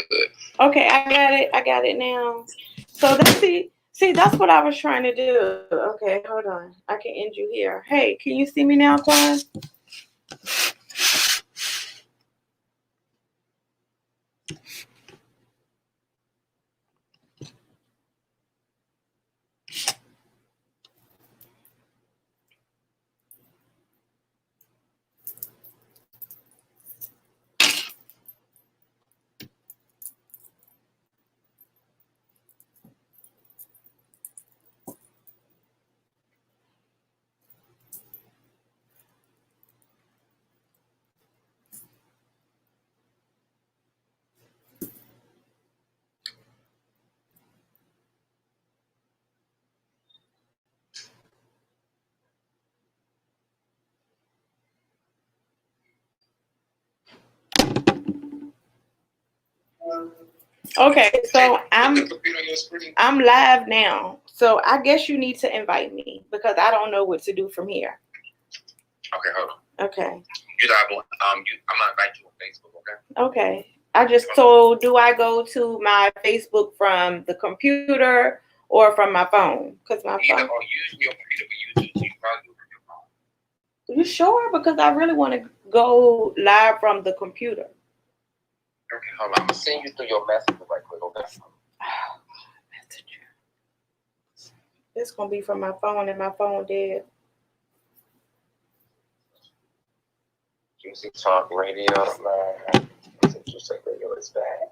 good. Okay, I got it now. So see, that's what I was trying to do. Okay, hold on. I can end you here. Hey, can you see me now, Quan? Okay, so I'm live now. So I guess you need to invite me because I don't know what to do from here. Okay, hold on. Okay. You live on I'm gonna invite you on Facebook, okay? Okay. So do I go to my Facebook from the computer or from my phone? Because my phone. Or use your computer for YouTube, so you probably do it from your phone. You sure? Because I really want to go live from the computer. Okay, hold on. I'm gonna send you through your messenger right quick, okay? Messenger. It's gonna be from my phone and my phone dead. Juicy Talk Radio Live. Juicy Talk Radio is back.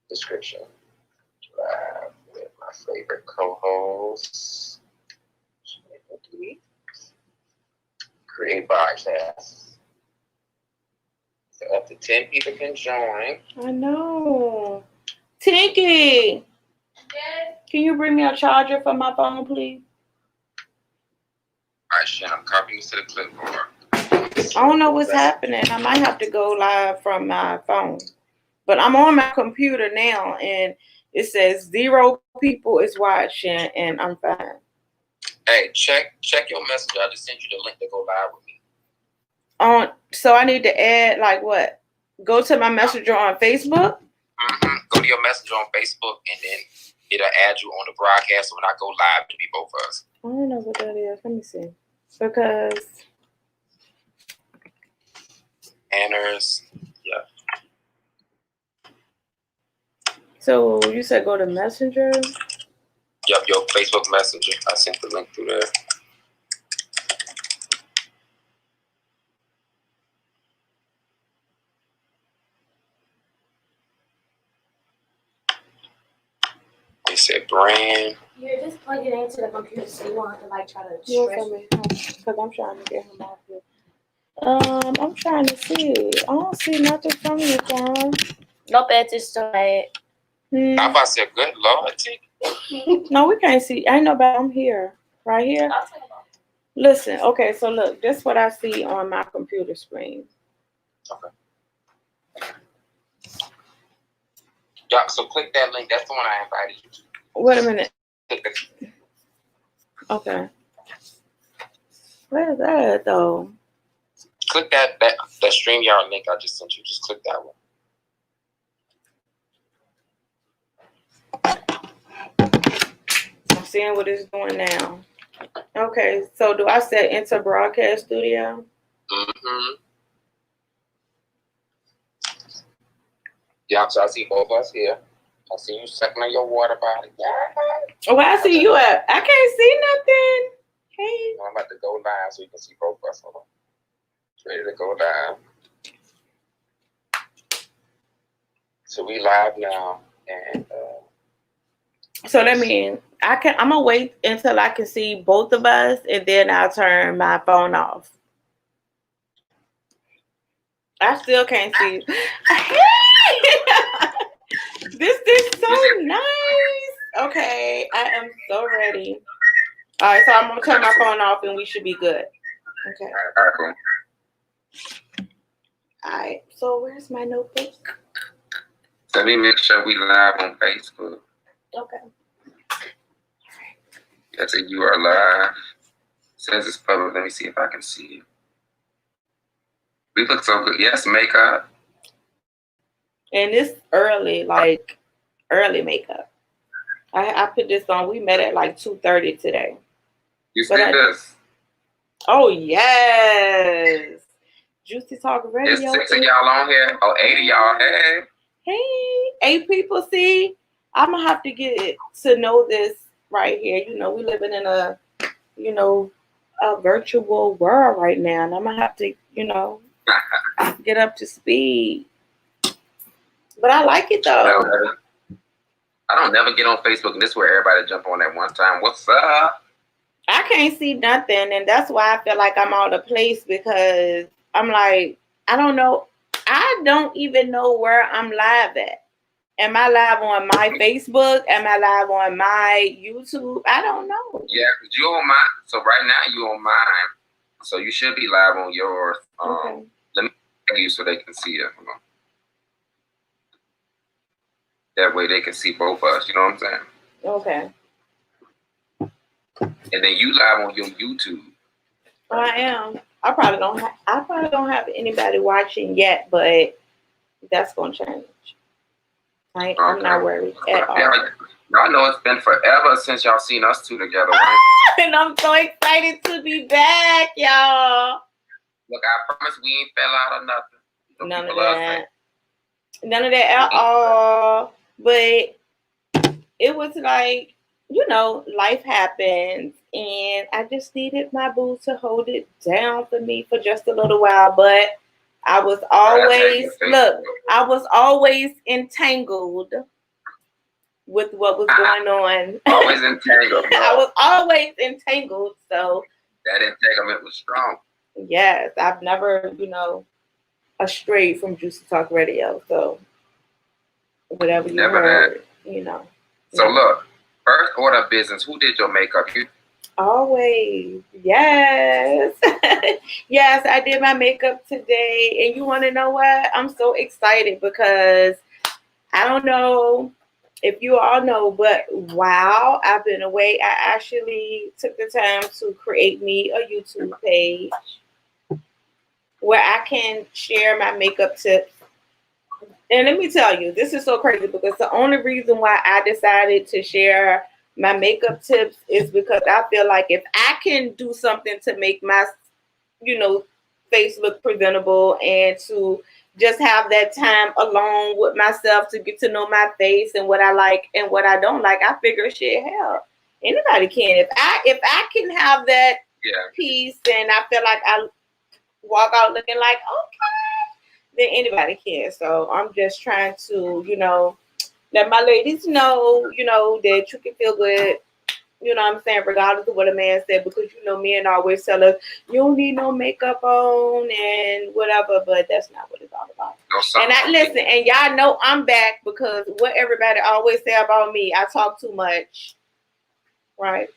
Description. Live with my favorite co-hosts. Create broadcast. So up to 10 people can join. I know. Tinky. Yes. Can you bring me a charger for my phone, please? All right, Shannon, I'm copying this to the clipboard. I don't know what's happening. I might have to go live from my phone. But I'm on my computer now, and it says 0 people is watching, and I'm fine. Hey, check your messenger. I just sent you the link to go live with me. So I need to add, like, what? Go to my messenger on Facebook? Mm-hmm. Go to your messenger on Facebook, and then it'll add you on the broadcast. So when I go live, it'll be both of us. I don't know what that is. Let me see. Because... Anners, yeah. So you said go to Messenger? Yep, your Facebook Messenger. I sent the link through there. They said brand. You're just plug it into the computer so you won't have to like try to stretch. Because I'm trying to get him off here. I'm trying to see. I don't see nothing from you, Quan. No bad to start. I about to say, good Lord. No, we can't see. I ain't nobody. I'm here. Right here. Listen, okay, so look, this is what I see on my computer screen. Okay. Yeah, so click that link. That's the one I invited you to. Wait a minute. Okay. Where's that though? Click that StreamYard link I just sent you. Just click that one. I'm seeing what it's doing now. Okay, so do I set into broadcast studio? Mm-hmm. Yeah, so I see both of us here. I see you sucking on your water bottle. Yeah. Oh, where I see you at? I can't see nothing. Hey. I'm about to go live so you can see both of us. Hold on. Ready to go live. So we live now, and so that means I'm gonna wait until I can see both of us, and then I'll turn my phone off. I still can't see. This is so nice. Okay, I am so ready. All right, so I'm gonna turn my phone off, and we should be good. Okay. All right, cool. All right. So where's my notebook? Let me make sure we live on Facebook. Okay. I said you are live. It says it's public. Let me see if I can see you. We look so good. Yes, makeup. And it's early, like early makeup. I put this on. We met at like 2:30 today. You see this? Oh yes, Juicy Talk There's Radio. 6 of y'all on here. Oh, 8 of y'all. Hey, 8 people. See, I'm gonna have to get to know this right here. You know, we living in a, a virtual world right now, and I'm gonna have to, get up to speed. But I like it though. I don't never get on Facebook, and this is where everybody jump on at one time. What's up? I can't see nothing, and that's why I feel like I'm out of place, because I'm like, I don't know. I don't even know where I'm live at. Am I live on my Facebook? Am I live on my YouTube? I don't know. Yeah, because you're on mine. So right now you're on mine. So you should be live on yours. Okay. Let me tag you so they can see it. Hold on. That way they can see both of us. You know what I'm saying? Okay. And then you live on your YouTube. I am. I probably don't have anybody watching yet, but that's gonna change. I'm not worried at all. Y'all know it's been forever since y'all seen us two together, right? And I'm so excited to be back, y'all. Look, I promise we ain't fell out or nothing. None of that. None of that at all. But it was like, life happens, and I just needed my boo to hold it down for me for just a little while. But I was always entangled with what was going on. Always entangled. I was always entangled, so that entanglement was strong. Yes, I've never, astrayed from Juicy Talk Radio. So whatever you heard, So look, first order of business. Who did your makeup? You? Always. Yes. Yes, I did my makeup today. And you want to know what? I'm so excited because I don't know if you all know, but while I've been away, I actually took the time to create me a YouTube page where I can share my makeup tips. And let me tell you, this is so crazy because the only reason why I decided to share my makeup tips is because I feel like if I can do something to make my, face look presentable and to just have that time alone with myself to get to know my face and what I like and what I don't like, I figure shit, hell, anybody can. If I can have that piece and I feel like I walk out looking like, okay, then anybody can. So I'm just trying to, let my ladies know, that you can feel good, you know what I'm saying, regardless of what a man said, because, men always tell us, you don't need no makeup on and whatever, but that's not what it's all about. Listen, and y'all know I'm back because what everybody always say about me, I talk too much, right?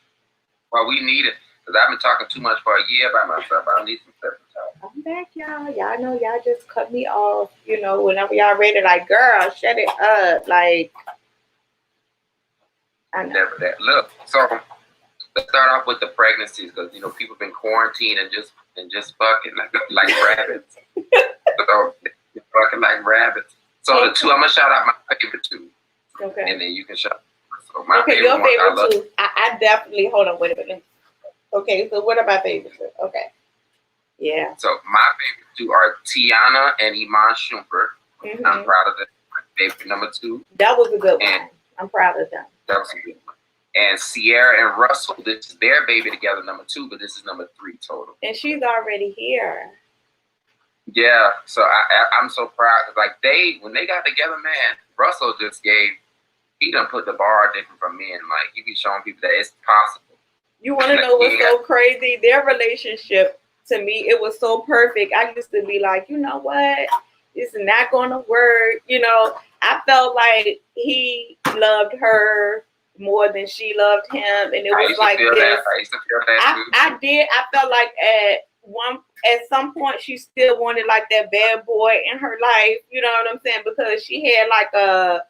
Well, we need it, because I've been talking too much for a year by myself. I need some separate time. I'm back, y'all. Y'all know y'all just cut me off, whenever y'all ready, like, girl, shut it up. Like, I know. Never that. Look, so let's start off with the pregnancies, because, people have been quarantined and just fucking like rabbits. So, fucking like rabbits. So the two, I'm going to shout out my favorite two. Okay. And then you can shout out. So my okay, your favorite two. I definitely, hold on, wait a minute. Okay, so what are my favorite two? Okay. Yeah. So my favorite two are Tiana and Iman Shumpert. Mm-hmm. I'm proud of them. My favorite number 2. That was a good one. I'm proud of them. That was a good one. And Sierra and Russell, this is their baby together, number 2, but this is number 3 total. And she's already here. Yeah, so I'm so proud. Like when they got together, man, Russell he done put the bar different from men. Like he be showing people that it's possible. You want to know what's so crazy? Their relationship, to me, it was so perfect. I used to be like, you know what? This is not going to work. I felt like he loved her more than she loved him. And it was like this. I used to feel that too. I did. I felt like at some point she still wanted like that bad boy in her life. You know what I'm saying? Because she had a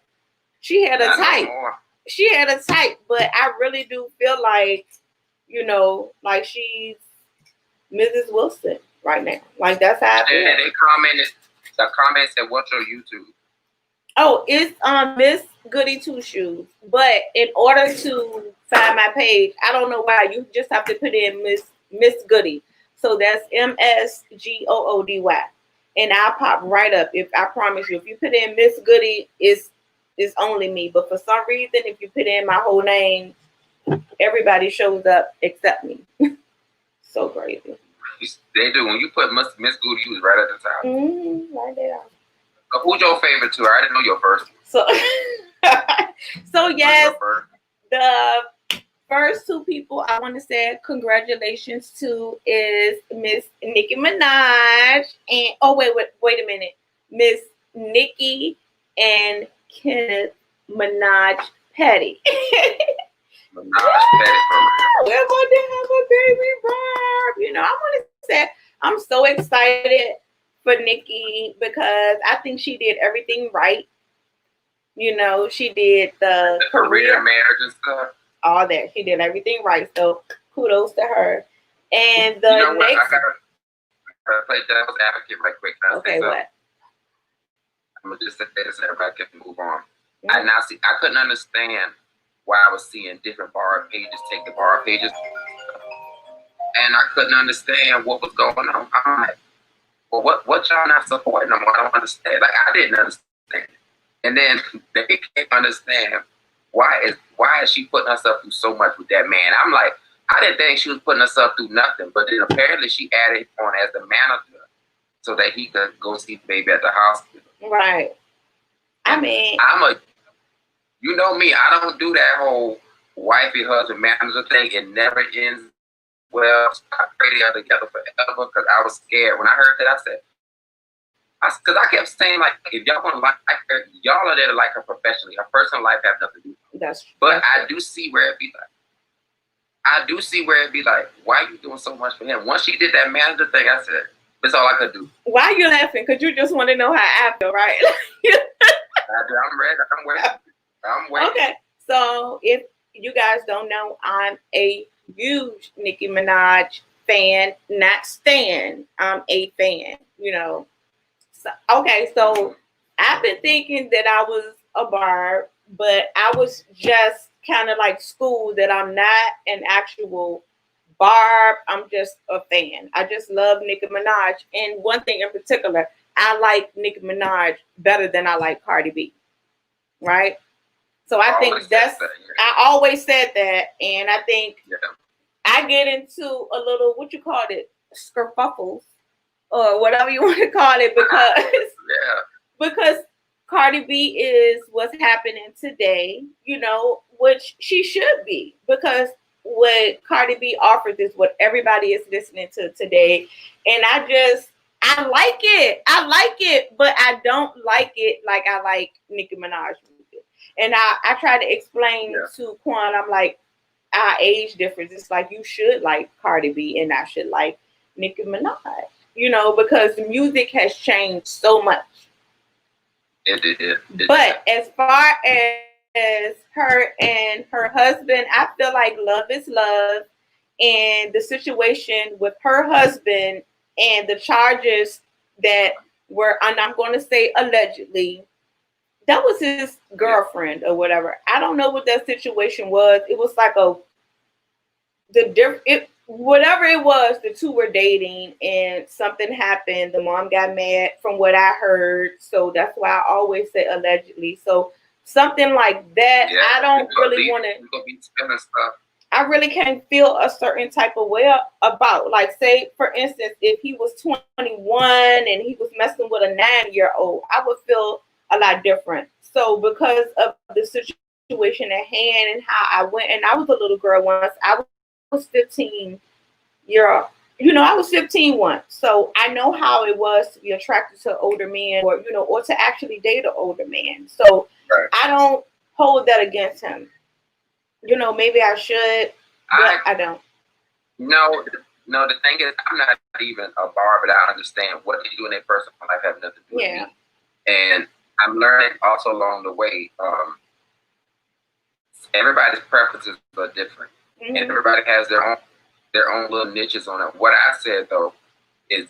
type. She had a type, but I really do feel like, like she's Mrs. Wilson right now. Like that's how I feel. And they commented. The comment said, "What's your YouTube?" Oh, it's Miss Goody Two Shoes. But in order to find my page, I don't know why. You just have to put in Miss Goody. So that's MSGOODY. And I'll pop right up. If I promise you, if you put in Miss Goody, it's only me. But for some reason, if you put in my whole name, everybody shows up except me. So crazy. They do. When you put Miss Goody, you was right at the top. Right there. So who's your favorite two? I didn't know your first. So, so yes, the first two people I want to say congratulations to is Miss Nicki Minaj and wait a minute, Miss Nicki and Kenneth Minaj Petty. Minaj Petty for real. We're about to have a baby Barb. You know, I want to say I'm so excited for Nicki because I think she did everything right. You know, she did the career, marriage, and stuff. All that. She did everything right. So kudos to her. And the next, I gotta play devil's advocate right quick. Okay, what? I'm gonna just say this so everybody can move on. I couldn't understand why I was seeing different bar pages take the bar pages, and I couldn't understand what was going on. I'm like, well, what y'all not supporting them? I don't understand. Like, I didn't understand. And then they can't understand why is she putting herself through so much with that man. I'm like, I didn't think she was putting herself through nothing, but then apparently she added on as the manager so that he could go see the baby at the hospital. Right. I mean, you know me, I don't do that whole wifey husband manager thing. It never ends well. I pray they are together forever because I was scared when I heard that. I said, because I kept saying, like, if y'all want to like her, y'all are there to like her professionally. Her personal life has nothing to do with it. But I do see where it be like, why are you doing so much for him? Once she did that manager thing, I said, that's all I could do. Why are you laughing? Because you just want to know how I feel, right? I'm ready. I'm waiting. Okay. So if you guys don't know, I'm a huge Nicki Minaj fan, not stan. I'm a fan, you know. So, okay, so I've been thinking that I was a Barb, but I was just kind of like schooled that I'm not an actual Barb. I'm just a fan. I just love Nicki Minaj. And one thing in particular, I like Nicki Minaj better than I like Cardi B. Right? So I think I always said that. And I think I get into a little, what you call it, skerfuffles or whatever you want to call it because Cardi B is what's happening today, you know, which she should be, because what Cardi B offers is what everybody is listening to today. And I like it, but I don't like it like I like Nicki Minaj music. And I try to explain to Quan, I'm like, our age difference. It's like you should like Cardi B and I should like Nicki Minaj, you know, because the music has changed so much. But as far as her and her husband, I feel like love is love. And the situation with her husband and the charges that were, and I'm going to say allegedly, that was his girlfriend or whatever. I don't know what that situation was. It was like whatever it was, the two were dating and something happened. The mom got mad from what I heard. So that's why I always say allegedly. So something like that, I don't really want to, I really can't feel a certain type of way about. Like, say, for instance, if he was 21 and he was messing with a 9-year-old, I would feel a lot different. So because of the situation at hand and how I went, and I was a little girl once, I was 15 I was 15 once. So I know how it was to be attracted to older men or to actually date an older man. So I don't hold that against him. Maybe I should, but I don't. No, the thing is, I'm not even a Barb, but I understand what they do in their personal life have nothing to do with me. And I'm learning also along the way, everybody's preferences are different. Mm-hmm. And everybody has their own little niches on it. What I said, though, is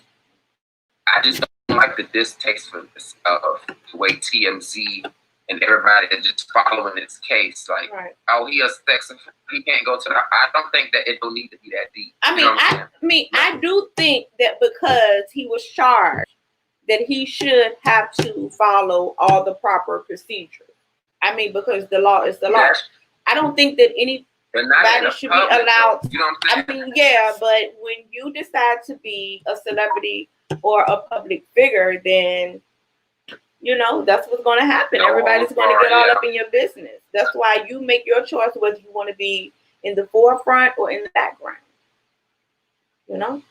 I just don't like the distaste for the way TMZ and everybody is just following this case. Like, Right. oh, he a sex offender. He can't go to the. I don't think that it don't need to be that deep. I You mean, know what I'm saying? I do think that because he was charged, that he should have to follow all the proper procedures. I mean, because the law is the law. Yes. I don't think that anybody But not in the should be public, allowed. though. You know what I'm I saying? mean, yeah, but when you decide to be a celebrity or a public figure, then you know that's what's going to happen. No, Everybody's going to get all yeah. up in your business. That's why you make your choice whether you want to be in the forefront or in the background. You know.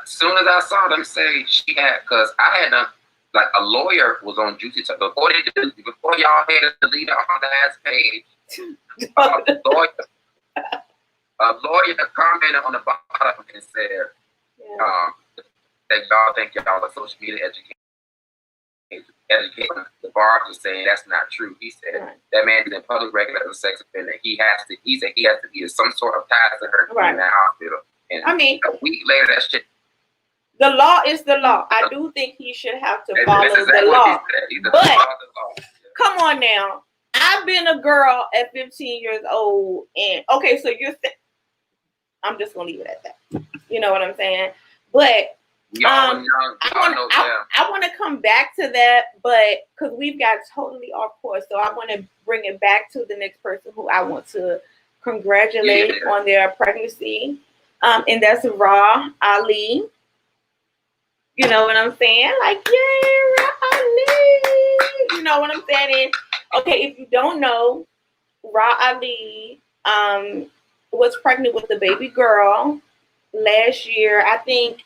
As soon as I saw them say she had, because I had done, like, a lawyer was on Juicy Talk before y'all had a deleted on the last page. A lawyer commented on the bottom and said that y'all think y'all are social media educating. The bar was saying that's not true. He said that man is in public record as a sex offender. He said he has to be some sort of ties to her in the hospital. And I mean, a week later, that shit. The law is the law. I do think he should have to follow the law. But come on now. I've been a girl at 15 years old, and okay, so I'm just gonna leave it at that. You know what I'm saying? But I want to come back to that, but because we've got totally off course, so I want to bring it back to the next person who I want to congratulate on their pregnancy, and that's Ra Ali. You know what I'm saying? Like, yay, Ra Ali. You know what I'm saying? And, okay, if you don't know, Ra Ali was pregnant with a baby girl last year. I think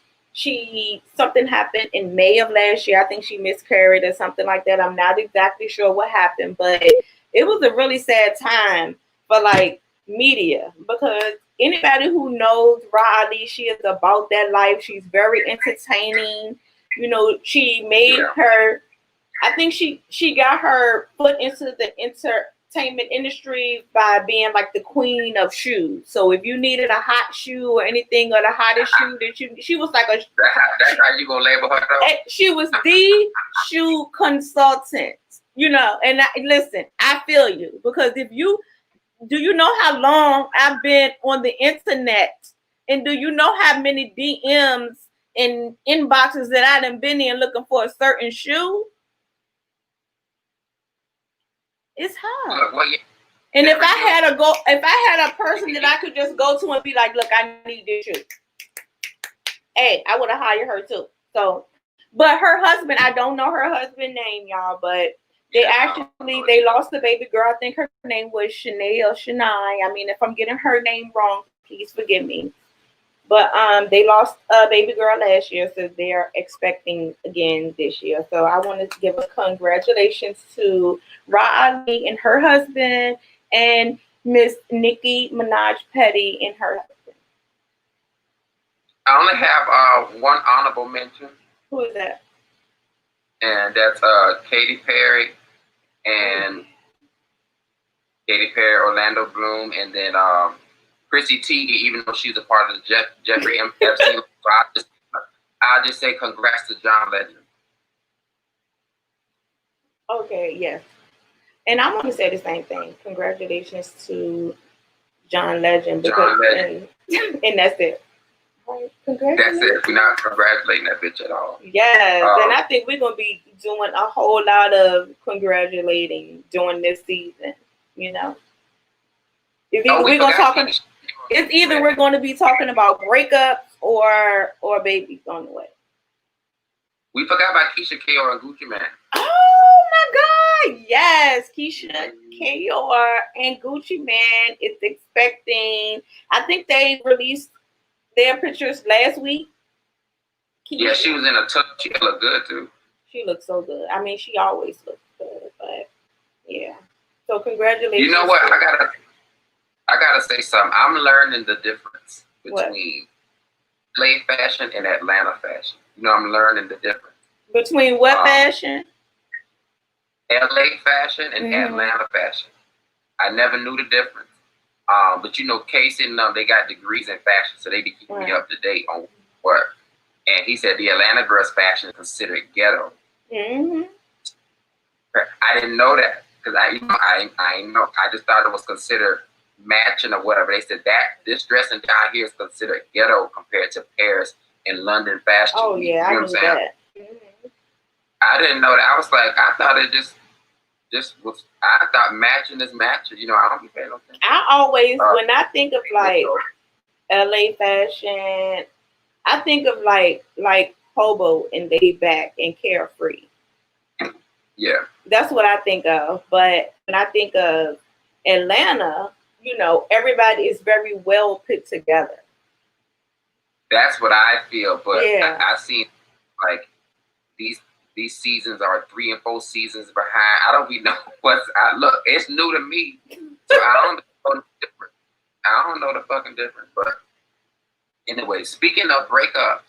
something happened in May of last year. I think she miscarried or something like that. I'm not exactly sure what happened, but it was a really sad time for like media, because anybody who knows Ra Ali, she is about that life. She's very entertaining. You know, she made her, I think she got her foot into the entertainment industry by being like the queen of shoes. So if you needed a hot shoe or anything, or the hottest shoe, that she was like a. That's how you gonna label her though? She was the shoe consultant. You know, and listen, I feel you, because do you know how long I've been on the internet? And do you know how many DMs and inboxes that I done been in looking for a certain shoe? It's hard. And if I had a person that I could just go to and be like, look, I need this shoe. Hey, I would have hired her too. So, but her husband, I don't know her husband's name, y'all, but they lost the baby girl. I think her name was Shanae. I mean, if I'm getting her name wrong, please forgive me. But they lost a baby girl last year, so they're expecting again this year. So I want to give a congratulations to Ra Ali and her husband, and Miss Nicki Minaj Petty and her husband. I only have one honorable mention. Who is that? And that's Katy Perry, Orlando Bloom, and then Chrissy Teigen, even though she's a part of the Jeffrey Epstein. So I'll just say congrats to John Legend. Okay, yes. And I want to say the same thing. Congratulations to John Legend. And that's it. Right. That's it. We're not congratulating that bitch at all. Yes, and I think we're going to be doing a whole lot of congratulating during this season, you know. It's either we're going to be talking about breakups or babies on the way. We forgot about Keisha Kayor and Gucci Mane. Oh my God! Yes, Keisha Kayor and Gucci Mane is expecting. I think they released their pictures last week. Yeah, she was in a tuck. She looked good too. She looked so good. I mean, she always looks good, but yeah. So congratulations. You know what? I gotta say something. I'm learning the difference between LA fashion and Atlanta fashion. You know, I'm learning the difference. Between what fashion? LA fashion and Atlanta fashion. I never knew the difference. But you know, Casey and them, they got degrees in fashion, so they be keeping me up to date on work. And he said the Atlanta girls' fashion is considered ghetto. Mm-hmm. I didn't know that because I know. I just thought it was considered matching or whatever. They said that this dressing down here is considered ghetto compared to Paris and London fashion. Oh week. yeah, You know I what knew I'm saying? that. I didn't know that. I was like, I thought it just was. I thought matching is matching. You know, I don't be paying no attention. I always, when I think of like LA fashion, I think of like Hobo and Laid Back and Carefree. Yeah. That's what I think of. But when I think of Atlanta, you know, everybody is very well put together. That's what I feel. But yeah. I've seen like these seasons are 3 and 4 seasons behind. I don't even know look, it's new to me. So I don't know the difference. I don't know the fucking difference. But anyway, speaking of breakups,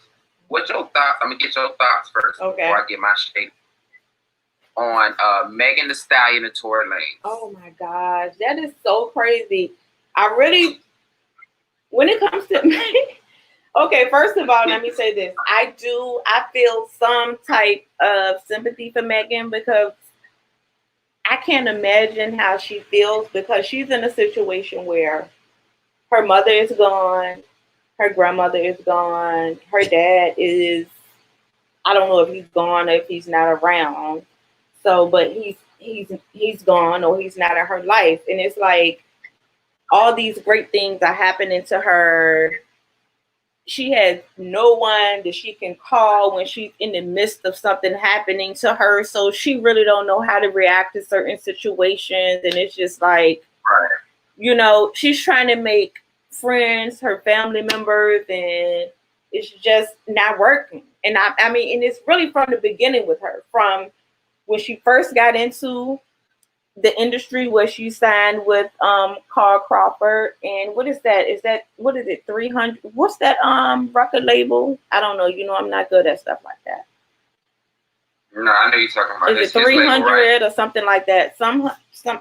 what's your thoughts? I'm gonna get your thoughts first before I get my shade on Megan Thee Stallion and Tory Lanez. Oh my gosh, that is so crazy. I really, when it comes to okay, first of all, let me say this. I feel some type of sympathy for Megan because I can't imagine how she feels because she's in a situation where her mother is gone, her grandmother is gone, her dad is, I don't know if he's gone or if he's not around. So, but he's gone or he's not in her life. And it's like all these great things are happening to her. She has no one that she can call when she's in the midst of something happening to her. So she really don't know how to react to certain situations. And it's just like, you know, she's trying to make friends, her family members, and it's just not working. And I mean, and it's really from the beginning with her, from when she first got into the industry where she signed with Carl Crawford, and what is that? What is it? 300? What's that record label? I don't know. You know, I'm not good at stuff like that. No, I know you're talking about. Is it 300 or something like that? Some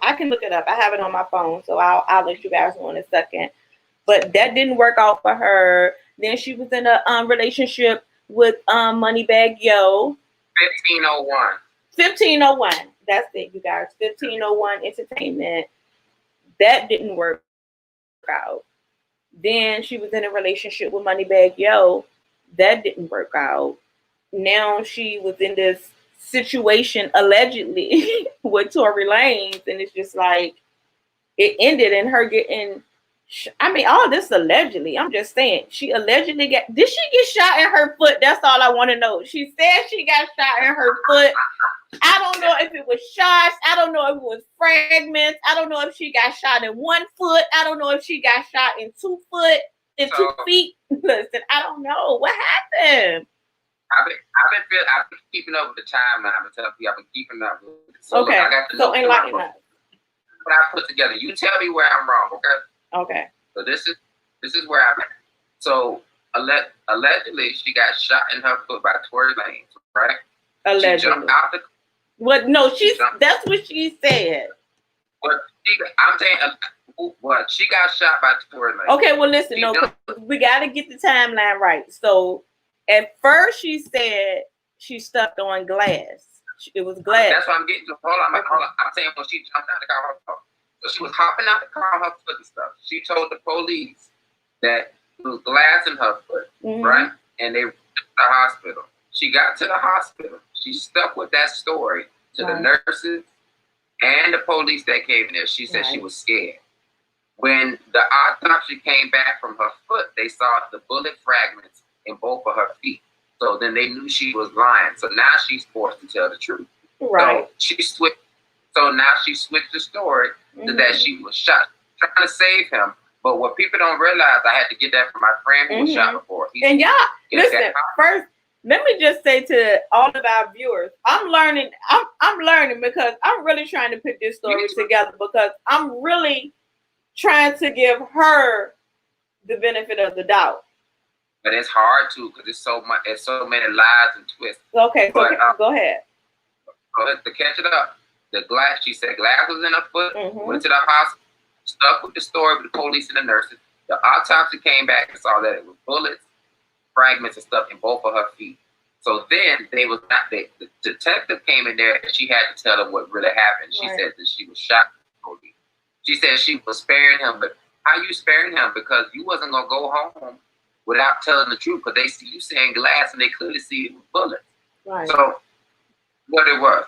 I can look it up. I have it on my phone, so I'll let you guys know in a second. But that didn't work out for her. Then she was in a relationship with Moneybagg Yo. 1501. 1501. That's it, you guys. 1501 Entertainment. That didn't work out. Then she was in a relationship with Moneybagg Yo. That didn't work out. Now she was in this situation allegedly with Tory Lanez, and it's just like it ended in her getting. I mean, all this allegedly. I'm just saying, she allegedly got. Did she get shot in her foot? That's all I want to know. She said she got shot in her foot. I don't know if it was shots. I don't know if it was fragments. I don't know if she got shot in 1 foot. I don't know if she got shot in 2 foot, in 2 feet. Listen, I don't know what happened. I've been keeping up with the timeline. I've been telling people I've been keeping up with it. So okay. I got to know enlighten us. What I put together. You tell me where I'm wrong, okay? Okay. So this is where I'm at. So allegedly she got shot in her foot by Tory Lanez, right? Allegedly. She jumped out the. What? No, that's what she said. But I'm saying, what she got shot by Tory Lanez. Okay, well listen, we got to get the timeline right. So at first she said she stepped on glass. It was glass. That's what I'm getting to. Hold on. I'm saying when she jumped out the car, so she was hopping out the car on her foot and stuff. She told the police that there was glass in her foot, right? And they went to the hospital. She got to the hospital. She stuck with that story to the nurses and the police that came in there. She said she was scared. When the autopsy came back from her foot, they saw the bullet fragments in both of her feet. So then they knew she was lying. So now she's forced to tell the truth. Right. So she switched. So now she switched the story to that she was shot, trying to save him. But what people don't realize, I had to get that from my friend who was shot before. And y'all, listen, first, let me just say to all of our viewers, I'm learning because I'm really trying to put this story together because I'm really trying to give her the benefit of the doubt. But it's hard to because it's so many lies and twists. Okay, so go ahead. To catch it up, the glass, she said glass was in her foot, went to the hospital, stuck with the story with the police and the nurses. The autopsy came back and saw that it was bullets, fragments and stuff in both of her feet. So then they was not. The detective came in there and she had to tell him what really happened. She said that she was shot. She said she was sparing him, but how you sparing him? Because you wasn't gonna go home without telling the truth. Because they see you saying glass and they clearly see it with bullets. Right. So what it was.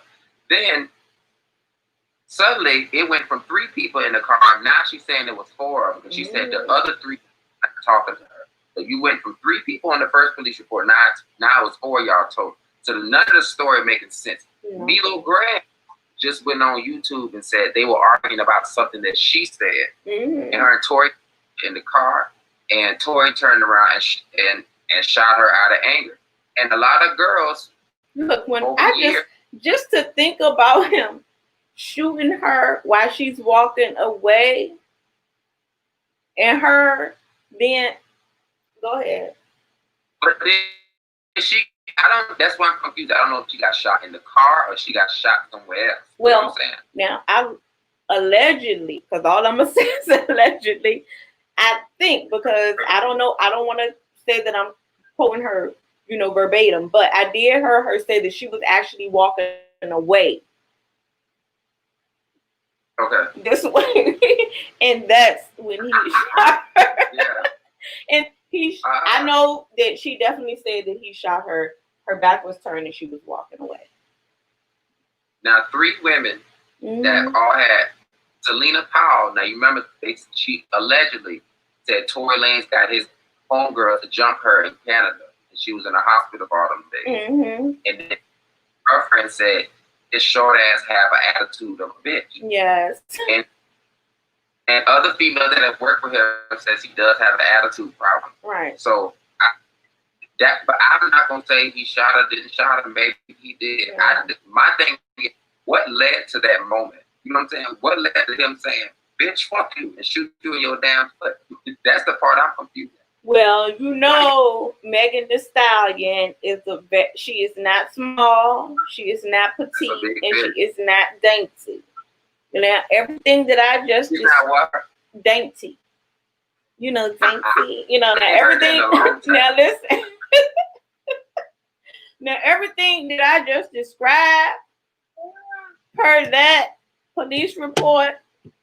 Then suddenly it went from 3 people in the car. Now she's saying it was 4 of them. Because she said the other 3 not talking to her. So you went from 3 people on the first police report. Now it's 4 y'all total. So none of the story making sense. Milo Graham just went on YouTube and said they were arguing about something that she said. And her and Tory in the car. And Tory turned around and shot her out of anger. And a lot of girls. Look, when just to think about him shooting her while she's walking away, and her then go ahead. But then that's why I'm confused. I don't know if she got shot in the car or she got shot somewhere else. Well, you know what I'm saying? Now I allegedly, because all I'm gonna say is allegedly, I think, because I don't know, I don't want to say that I'm quoting her, verbatim, but I did hear her say that she was actually walking away. Okay. This way, and that's when he shot her. Yeah. And I know that she definitely said that he shot her. Her back was turned and she was walking away. Now, 3 women that all had Selena Powell. Now, you remember she allegedly said Tory Lanez got his homegirl to jump her in Canada. And she was in the hospital for all them days. And then her friend said, this short ass have an attitude of a bitch. Yes. And other females that have worked with him says he does have an attitude problem. Right. So but I'm not gonna say he shot her, didn't shot her, maybe he did. Yeah. My thing is, what led to that moment? You know what I'm saying? What led to him saying, "Bitch, fuck you," and shoot you in your damn foot? That's the part I'm confused. Well, Megan Thee Stallion she is not small, she is not petite, and she is not dainty. Now, everything that I just dainty. Dainty. Now everything. Now listen. Now everything that I just described, per that police report,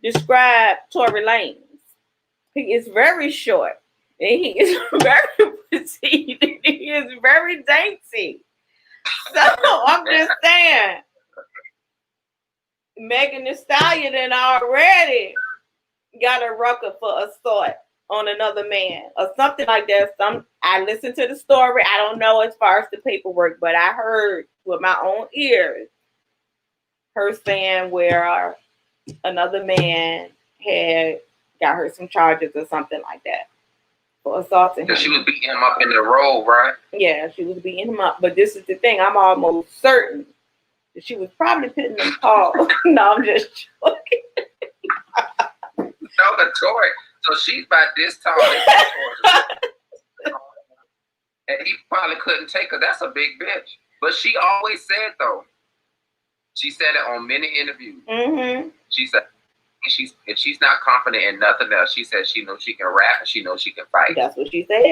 described Tory Lanez. He is very short. And he is very petite. He is very dainty. So I'm just saying, Megan Thee Stallion and already got a record for assault on another man or something like that. I listened to the story. I don't know as far as the paperwork, but I heard with my own ears her saying where another man had got her some charges or something like that for assaulting him. She was beating him up in the road, right? Yeah, she was beating him up. But this is the thing. I'm almost certain that she was probably putting them calls. No, I'm just joking. No, the Tory. So she's about this tall. And he probably couldn't take her. That's a big bitch. But she always said, though, she said it on many interviews. She said, if she's not confident in nothing else, she said she knows she can rap and she knows she can fight. That's what she said.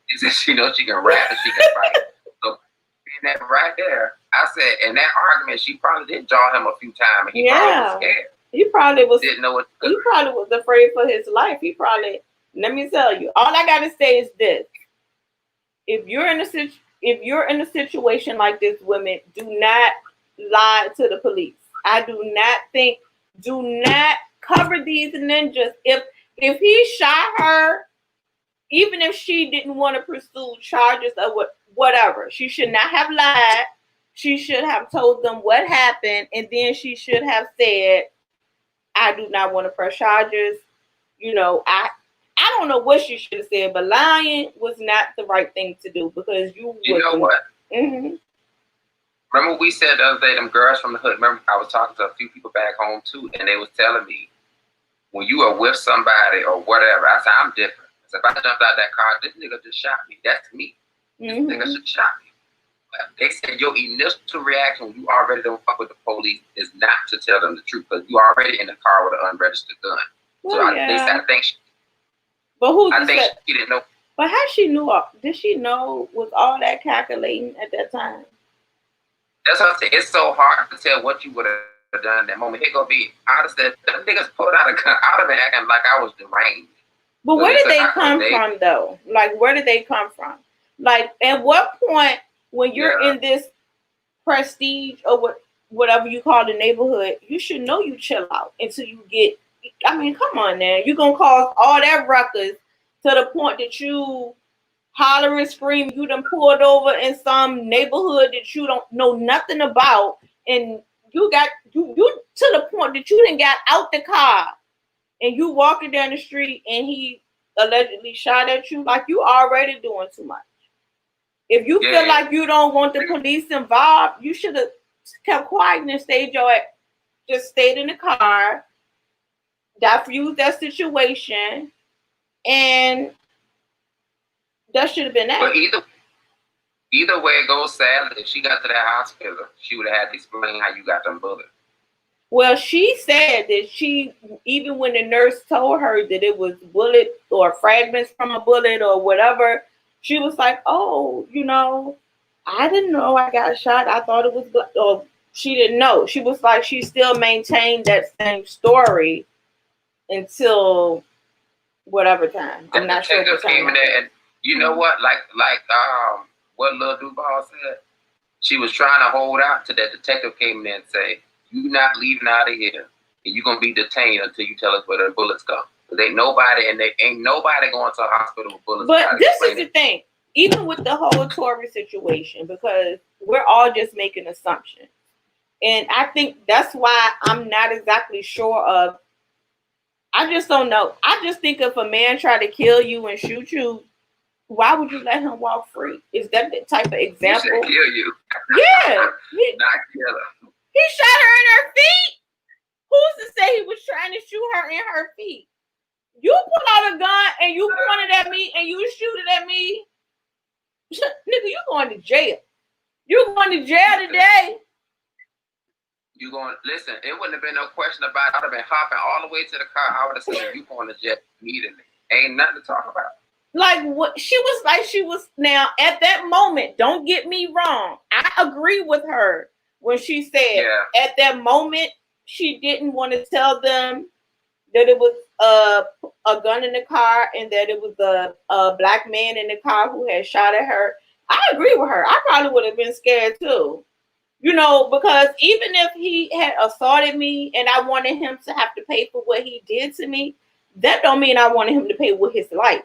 She said she knows she can rap and she can fight. So in that right there, I said, in that argument, she probably did jaw him a few times and he probably was scared. He probably was. Didn't know what to do. He probably was afraid for his life. He probably. Let me tell you. All I gotta say is this: if you're in a situation like this, women, do not lie to the police. I do not think. Do not cover these ninjas. If he shot her, even if she didn't want to pursue charges or whatever, she should not have lied. She should have told them what happened, and then she should have said, I do not want to press charges. I don't know what she should have said, but lying was not the right thing to do because you know what? Remember we said the other day, them girls from the hood, remember I was talking to a few people back home too, and they was telling me, when you are with somebody or whatever, I said, I'm different. I said, if I jumped out that car, this nigga just shot me. That's me. This nigga should shot me. They said your initial reaction when you already don't fuck with the police is not to tell them the truth because you already in the car with an unregistered gun. Well, so they said, I think she didn't know. But how she knew? Did she know? Was all that calculating at that time? That's what I'm saying. It's so hard to tell what you would have done in that moment. Here go be. I just said, them niggas pulled out a gun. I would have been acting like I was deranged. But So where this did they is come they- from, though? Like, where did they come from? Like, at what point when you're Yeah. in this prestige or whatever you call the neighborhood, you should know you chill out until you get. I mean, come on, now. You're gonna cause all that ruckus to the point that you holler and scream. You done pulled over in some neighborhood that you don't know nothing about, and you got you to the point that you done got out the car and you walking down the street and he allegedly shot at you. Like, you already doing too much. If you feel like you don't want the police involved, you should have kept quiet and stayed just stayed in the car, diffused that situation, and that should have been that. But either way it goes, sadly, if she got to that hospital, she would have had to explain how you got them bullets. Well, she said that even when the nurse told her that it was bullet or fragments from a bullet or whatever, she was like, oh, I didn't know I got shot. I thought it was, or she didn't know. She was like, she still maintained that same story until whatever time. I'm not sure what time. Came in there and you know what? Like what Lil Duval said, she was trying to hold out till that detective came in there and say, "You not leaving out of here, and you're gonna be detained until you tell us where the bullets come." Because ain't nobody going to a hospital with bullets. But this is the thing, even with the whole Tory situation, because we're all just making assumptions, and I think that's why I'm not exactly sure of. I just don't know. I just think if a man tried to kill you and shoot you, why would you let him walk free? Is that the type of example? He said kill you. Yeah. Not kill her. He shot her in her feet. Who's to say he was trying to shoot her in her feet? You pull out a gun and you point it at me and you shoot it at me. Nigga, you going to jail. You going to jail today. You going to listen, it wouldn't have been no question about it. I'd have been hopping all the way to the car. I would have said, you going to jail immediately. Ain't nothing to talk about. Like what she was now at that moment, don't get me wrong. I agree with her when she said at that moment she didn't want to tell them that it was a gun in the car and that it was a black man in the car who had shot at her. I agree with her. I probably would have been scared too. Because even if he had assaulted me and I wanted him to have to pay for what he did to me, that don't mean I wanted him to pay with his life.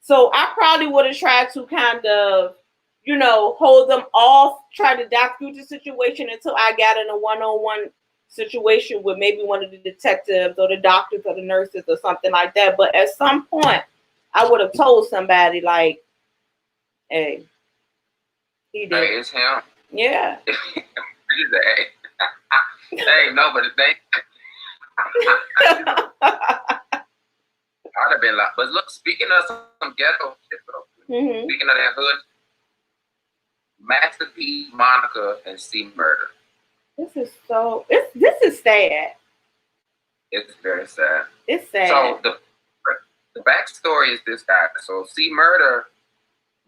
So I probably would have tried to kind of, hold them off, try to diffuse the situation until I got in a one-on-one situation with maybe one of the detectives or the doctors or the nurses or something like that. But at some point, I would have told somebody like, hey, he did. Hey, it's him. Yeah. Hey, no, but the thing, I'd have been like, but look, speaking of some ghetto shit, though, speaking of that hood, Master P, Monica, and C Murder. This is sad. It's very sad. It's sad. So the backstory is this guy. So C Murder,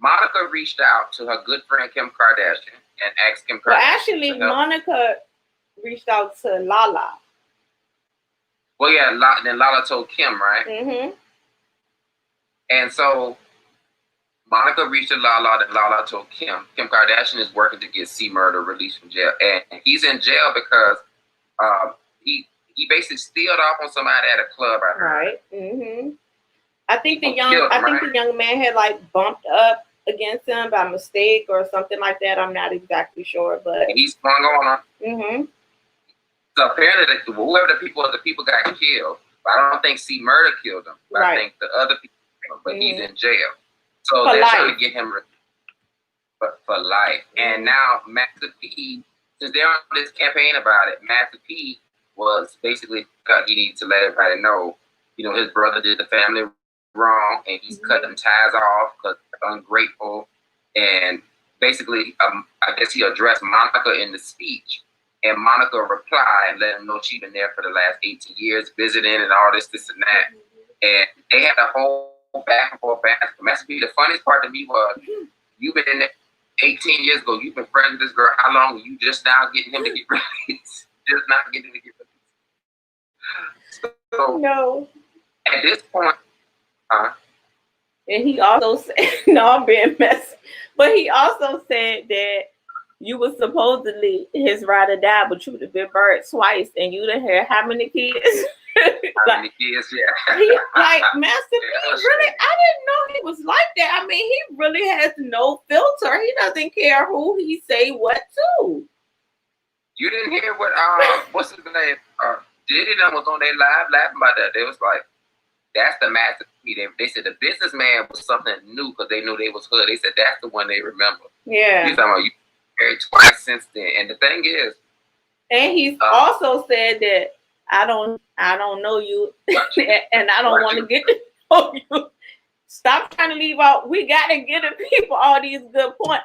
Monica reached out to her good friend Kim Kardashian and asked Kim Kardashian. Well, actually, Monica reached out to Lala. Well, yeah, then Lala told Kim, right? Mm-hmm. And so Monica reached to Lala, then Lala told Kim. Kim Kardashian is working to get C Murder released from jail, and he's in jail because he basically stealed off on somebody at a club. I heard. Right. Mm-hmm. I think the young man had like bumped up against him by mistake or something like that. I'm not exactly sure, but and he sprung on her. Mm-hmm. So apparently, whoever the people got killed. But I don't think C Murder killed him. But I think the other people killed him. But he's in jail, so they're trying to get him for life. And now Master P, since they're on this campaign about it, Master P was basically he needs to let everybody know, his brother did the family wrong, and he's cutting ties off because they're ungrateful. And basically, I guess he addressed Monica in the speech, and Monica replied and let him know she'd been there for the last 18 years, visiting and all this and that. And they had a whole back and forth, back and forth. That's the funniest part to me was you've been in there 18 years ago. You've been friends with this girl. How long? You just now getting him to get released? Just not getting him to get released. So No. at this point, And he also said, no, I'm being messy. But he also said that you were supposedly his ride or die, but you'd have been buried twice and you'd have had how many kids? how many kids? Yeah. He, like, Master P, really, I didn't know he was like that. I mean, he really has no filter. He doesn't care who he say what to. You didn't hear what what's his name? Diddy done was on their live laughing about that. They was like, that's the Master P. They said the businessman was something new because they knew they was hood. They said that's the one they remember. Yeah. He's talking about you married twice since then. And the thing is, and he's also said that I don't know you and I don't want to get to know you. Stop trying to leave out. We got to give the people all these good points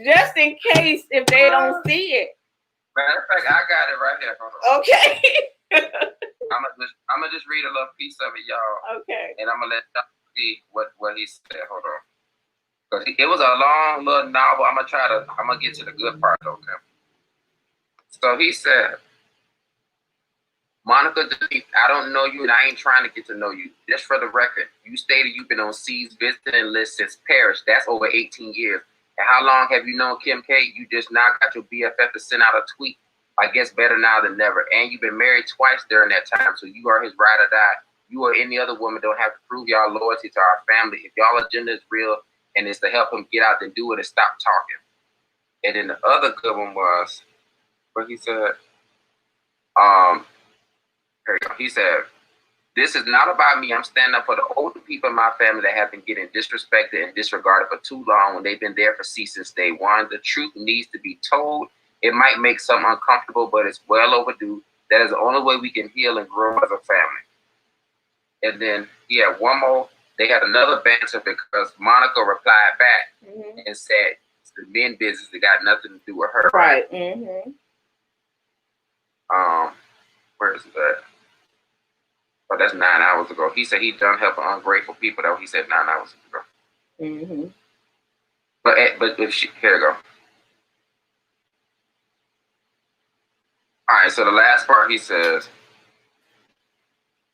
just in case if they don't see it. Matter of fact, I got it right here. Hold on. Okay. I'm gonna just read a little piece of it, y'all. Okay. And I'm gonna let y'all see what he said. Hold on. Because it was a long little novel. I'm gonna get to the good part, okay? So he said, Monica, I don't know you and I ain't trying to get to know you. Just for the record, you stated you've been on C's visiting list since Paris. That's over 18 years. And how long have you known Kim K? You just now got your BFF to send out a tweet. I guess better now than never. And you've been married twice during that time, so you are his ride or die. You or any other woman don't have to prove y'all loyalty to our family. If y'all agenda is real and it's to help him get out, then do it and stop talking. And then the other good one was, what he said, here you go. He said, this is not about me. I'm standing up for the older people in my family that have been getting disrespected and disregarded for too long when they've been there for C since day one. The truth needs to be told. It might make some uncomfortable, but it's well overdue. That is the only way we can heal and grow as a family. And then he had one more. They had another banter because Monica replied back and said, it's the men business. It got nothing to do with her. Right. Mm-hmm. Where is that? Oh, that's 9 hours ago. He said he done helping ungrateful people, though. He said 9 hours ago. Mm-hmm. But if she, here we go. All right, so the last part, he says,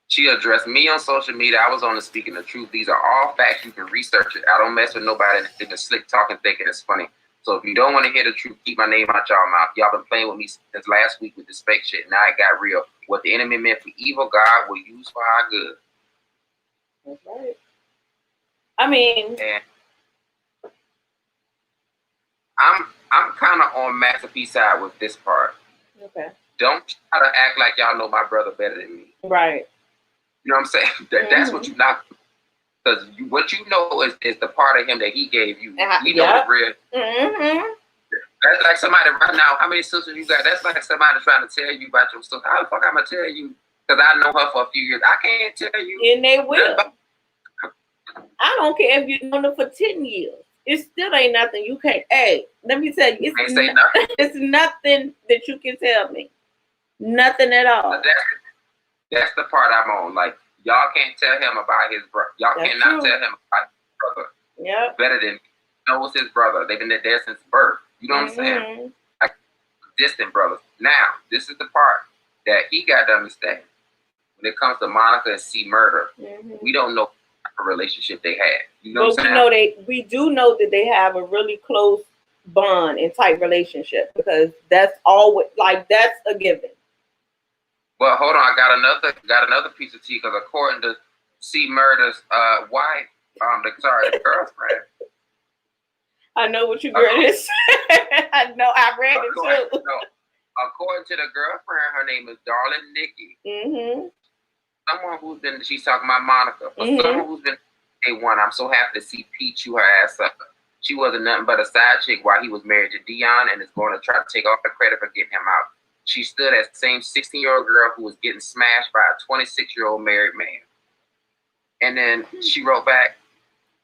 she addressed me on social media. I was on the Speaking the Truth. These are all facts. You can research it. I don't mess with nobody that can slick talk and thinking it's funny. So if you don't want to hear the truth, keep my name out y'all mouth. Y'all been playing with me since last week with this fake shit. Now it got real. What the enemy meant for evil, God will use for our good. That's right. I mean, and I'm kind of on Master P side with this part. Okay. Don't try to act like y'all know my brother better than me. Right. You know what I'm saying? That's what you not. Because what you know is the part of him that he gave you. You know the real. Mm-hmm. That's like somebody right now. How many sisters you got? That's like somebody trying to tell you about your sister. How the fuck I'm gonna tell you? Because I know her for a few years. I can't tell you. And they will. I don't care if you know them for 10 years. It still ain't nothing you can't. Hey, let me tell you, it's nothing that you can tell me. Nothing at all. That's the part I'm on. Like, y'all can't tell him about his brother. Y'all cannot tell him about his brother. Yeah. Better than he knows his brother. They've been there since birth. You know what I'm saying? Like distant brothers. Now, this is the part that he got to understand. When it comes to Monica and C murder, we don't know what relationship they had. You know what I'm saying? We do know that they have a really close bond and tight relationship because that's always that's a given. Well, hold on. I got another piece of tea because according to C murder's wife, the girlfriend. I know what you're going to say. I know. I read it too. According to the girlfriend, her name is Darling Nikki. Someone who's been, she's talking about Monica. But someone who's been day one, I'm so happy to see Pete chew her ass up. She wasn't nothing but a side chick while he was married to Dion and is going to try to take off the credit for getting him out. She stood as the same 16-year-old girl who was getting smashed by a 26-year-old married man. And then she wrote back,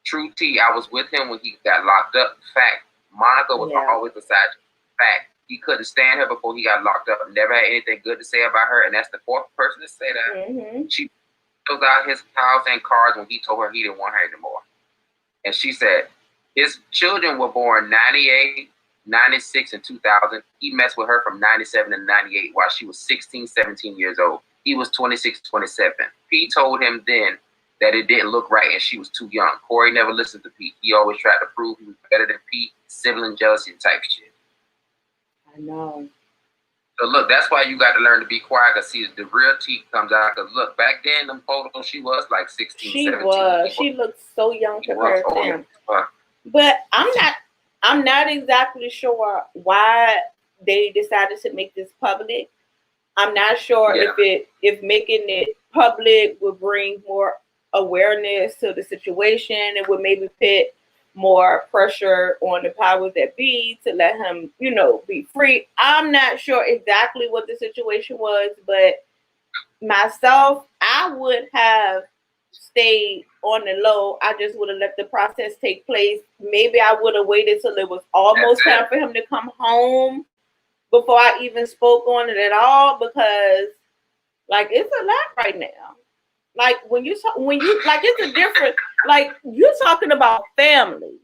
True T, I was with him when he got locked up. Fact, Monica was always a side chick. Fact, he couldn't stand her before he got locked up. Never had anything good to say about her, and that's the fourth person to say that. filled out his house and cars when he told her he didn't want her anymore. And she said his children were born 98, 96, and 2000. He messed with her from 97 to 98 while she was 16, 17 years old. He was 26, 27. P told him then that it didn't look right and she was too young. Corey never listened to Pete. He always tried to prove he was better than Pete, sibling jealousy type shit. I know. So look, that's why you got to learn to be quiet, because see, the real T comes out. Because look, back then, them photos, she was like 16, She 17. was. She looked so young compared to him. But I'm not exactly sure why they decided to make this public. I'm not sure if making it public would bring more awareness to the situation. It would maybe put more pressure on the powers that be to let him, be free. I'm not sure exactly what the situation was, but myself, I would have stayed on the low. I just would have let the process take place. Maybe I would have waited till it was almost time for him to come home before I even spoke on it at all, because it's a lot right now. When you it's a different, you're talking about family.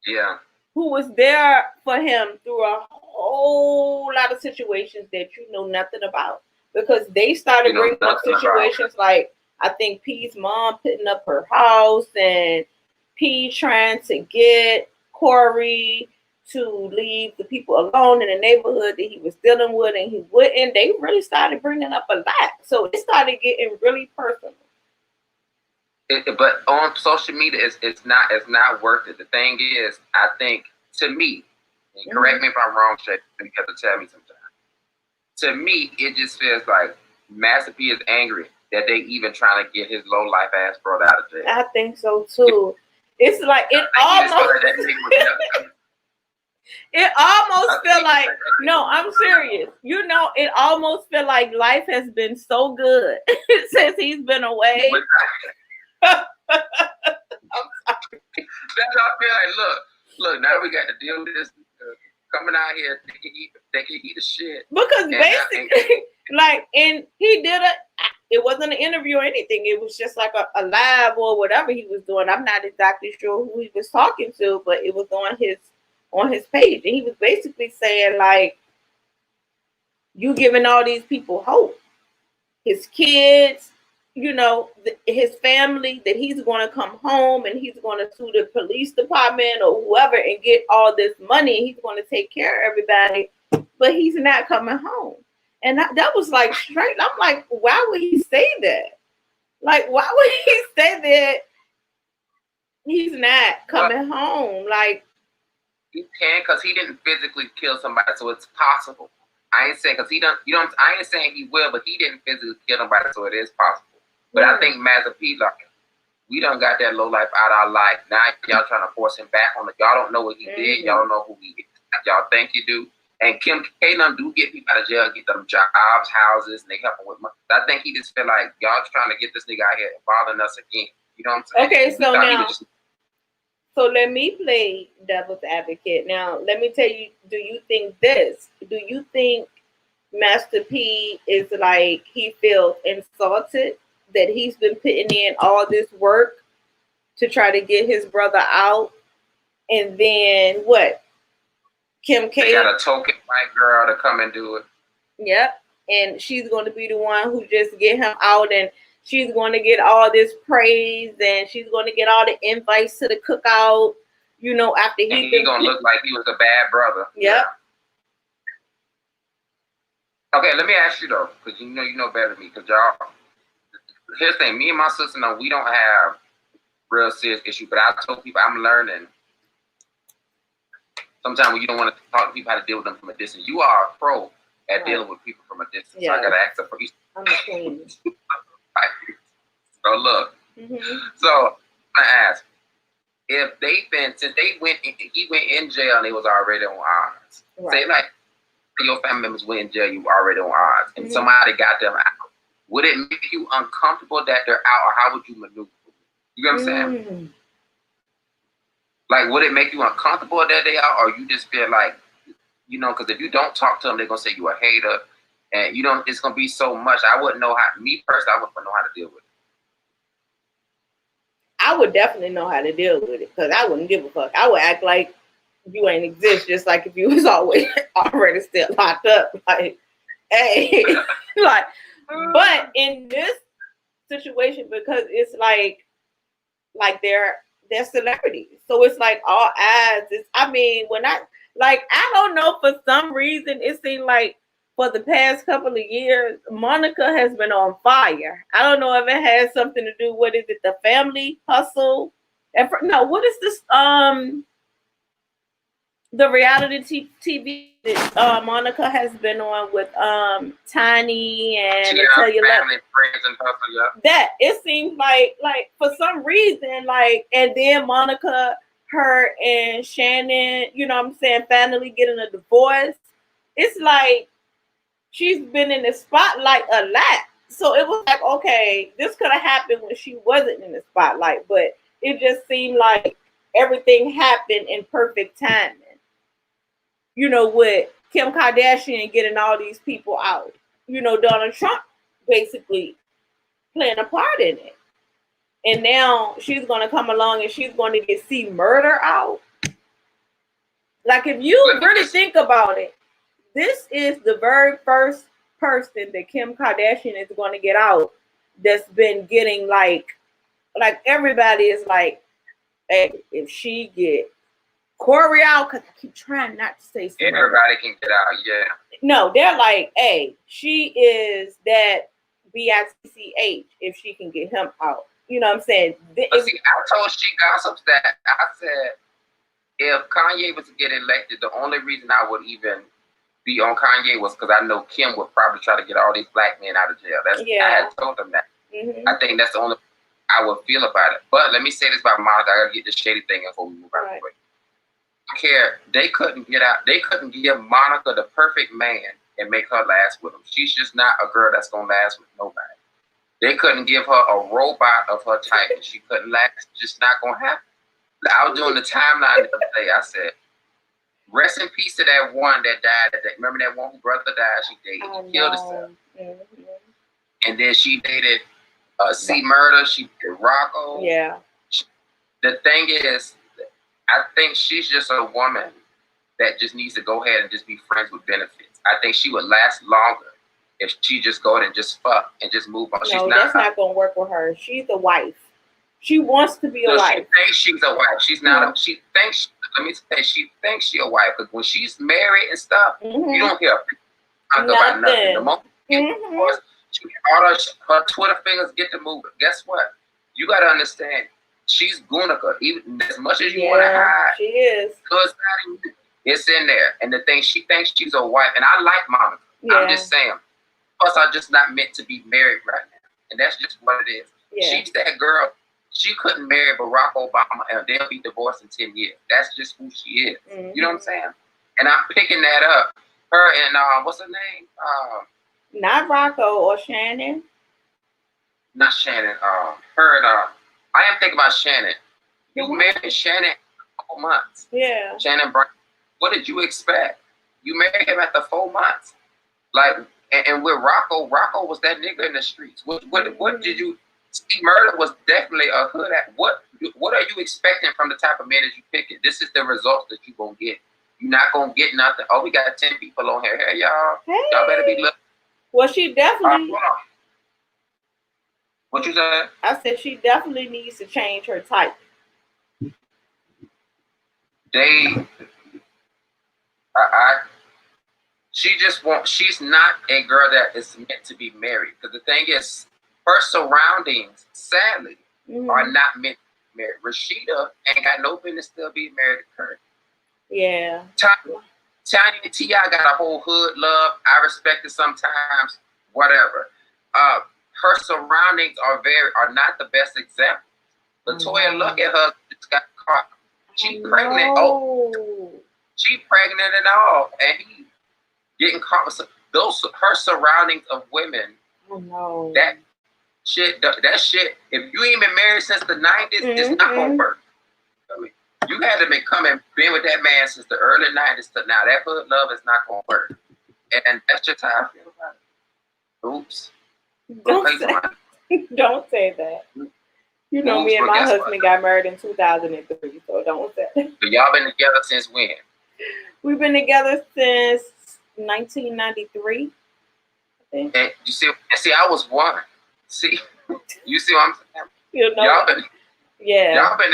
Yeah. Who was there for him through a whole lot of situations that you know nothing about, because they started bringing up situations like, I think P's mom putting up her house and P trying to get Corey to leave the people alone in the neighborhood that he was dealing with, and he wouldn't. They really started bringing up a lot. So it started getting really personal. But on social media, it's not worth it. The thing is, I think, to me, and correct me if I'm wrong, Shay, you have to tell me sometime. To me, it just feels like Master P is angry that they even trying to get his low life ass brother out of jail. I think so too. It's like it almost. It almost feel like, no, I'm serious. It almost feel like life has been so good since he's been away. I'm sorry. That's how I feel like, look, now we got to deal with this coming out here they can eat the shit. Because basically, and he did it wasn't an interview or anything. It was just like a live or whatever he was doing. I'm not exactly sure who he was talking to, but it was on his page. And he was basically saying, you giving all these people hope. His kids, his family, that he's going to come home and he's going to sue the police department or whoever and get all this money. He's going to take care of everybody, but he's not coming home. And that was straight. I'm like, why would he say that? Why would he say that he's not coming home? He can, because he didn't physically kill somebody, so it's possible. I ain't saying, because he don't, I ain't saying he will, but he didn't physically kill nobody, so it is possible. But I think Master P, we done got that low life out of our life. Now y'all trying to force him back on it. Y'all don't know what he did. Y'all don't know who he is. Y'all think you do. And Kim K do get people out of jail, get them jobs, houses, and they help him with money. I think he just feel like y'all trying to get this nigga out here bothering us again. You know what I'm saying? Okay, so now, so let me play devil's advocate. Now, let me tell you, do you think Master P is he feels insulted that he's been putting in all this work to try to get his brother out, and then what? Kim K. They got a token white girl to come and do it. Yep, and she's going to be the one who just get him out, and she's going to get all this praise, and she's going to get all the invites to the cookout. After he's gonna look like he was a bad brother. Yep. Yeah. Okay, let me ask you though, because you know better than me. Because y'all, here's the thing: me and my sister know we don't have real serious issue, but I told people I'm learning. Sometimes when you don't want to talk to people how to deal with them from a distance, you are a pro at dealing with people from a distance. Yeah. So I gotta ask her for you. I'm a queen. So look. So I ask, if since he went in jail and they was already on odds. Right. Say your family members went in jail, you were already on odds, and somebody got them out. Would it make you uncomfortable that they're out, or how would you maneuver? You know what I'm saying? Would it make you uncomfortable that they are, or you just feel like, because if you don't talk to them, they're going to say you a hater, And it's gonna be so much. I wouldn't know how. Me personally, I wouldn't know how to deal with it. I would definitely know how to deal with it because I wouldn't give a fuck. I would act like you ain't exist, just like if you was always already still locked up. Like, hey, like. But in this situation, because it's like they're celebrities, so it's like all ads. When I don't know, for some reason it seemed like for the past couple of years, Monica has been on fire. I don't know if it has something to do. What is it? The Family Hustle? No, what is this? The reality TV that Monica has been on with Tiny and Family, Friends, and Hustle. Yeah. That it seems like for some reason, and then Monica, her and Shannon, you know what I'm saying, finally getting a divorce. It's like she's been in the spotlight a lot. So it was like, okay, this could have happened when she wasn't in the spotlight, but it just seemed like everything happened in perfect timing. You know, with Kim Kardashian getting all these people out. You know, Donald Trump basically playing a part in it. And now she's going to come along and she's going to get C Murder out. Like, if you really think about it, this is the very first person that Kim Kardashian is going to get out that's been getting like everybody is like, hey, if she get Corey out, because I keep trying not to say something. Everybody can get out, yeah. No, they're like, hey, she is that BITCH if she can get him out. You know what I'm saying? But see, I told She Gossips that I said if Kanye was to get elected, the only reason I would even be on Kanye was because I know Kim would probably try to get all these black men out of jail. I had told them that. Mm-hmm. I think that's the only I would feel about it. But let me say this about Monica. I gotta get this shady thing before we move out of the way. Care they couldn't get out. They couldn't give Monica the perfect man and make her last with him. She's just not a girl that's gonna last with nobody. They couldn't give her a robot of her type and she couldn't last. It's just not gonna happen. I was doing the timeline the other day. I said, rest in peace to that one that died. Remember that one whose brother died? She dated. She killed herself. Mm-hmm. And then she dated C Murder. She did Rocco. Yeah. The thing is, I think she's just a woman that just needs to go ahead and just be friends with benefits. I think she would last longer if she just go ahead and just fuck and just move on. No, that's not going to work with her. She's a wife. She wants to be a wife. She thinks she's a wife. She's not. She thinks. Let me say, she thinks she's a wife. Because when she's married and stuff, you don't hear about nothing. The moment all her Twitter fingers get to moving. Guess what? You got to understand. She's Gunica. Even as much as you want to hide, she is. It's in there. And the thing, she thinks she's a wife. And I like Monica. Yeah. I'm just saying. Plus, I'm just not meant to be married right now. And that's just what it is. Yeah. She's that girl. She couldn't marry Barack Obama and they'll be divorced in 10 years. That's just who she is. Mm-hmm. You know what I'm saying? And I'm picking that up. Her and, what's her name? Not Rocco or Shannon. Not Shannon. Her and, I am thinking about Shannon. You married Shannon for 4 months. Yeah. Shannon Brown. What did you expect? You married him after 4 months. Like, and with Rocco was that nigga in the streets. What did you... C Murder was definitely a hood at. What are you expecting from the type of man that you picking? This is the results that you gonna get. You're not gonna get nothing. Oh, we got 10 people on here. Hey, y'all. Hey. Y'all better be looking. Well, she definitely... hold on. What you said? I said she definitely needs to change her type. She's not a girl that is meant to be married. Because the thing is, her surroundings, sadly, are not meant to be married. Rashida ain't got no business still being married to Kurt. Yeah. Tiny and T.I. got a whole hood love. I respect it sometimes. Whatever. Her surroundings are not the best example. LaToya, look at her. Just got caught. She pregnant. Oh, she pregnant and all, and he getting caught with her surroundings of women. Oh no. That shit. If you ain't been married since the 90s, it's not gonna work. I mean, you had to been with that man since the early 90s to now. That hood love is not gonna work, and that's just how I feel about it. Oops. Don't Okay, say, don't say that. You know, Oops, me and but my guess husband what? got married in 2003, so don't say that. So y'all been together since when? We've been together since 1993, I think. And you see, I was one. See, you see what I'm saying? You know, Y'all been, yeah. y'all been.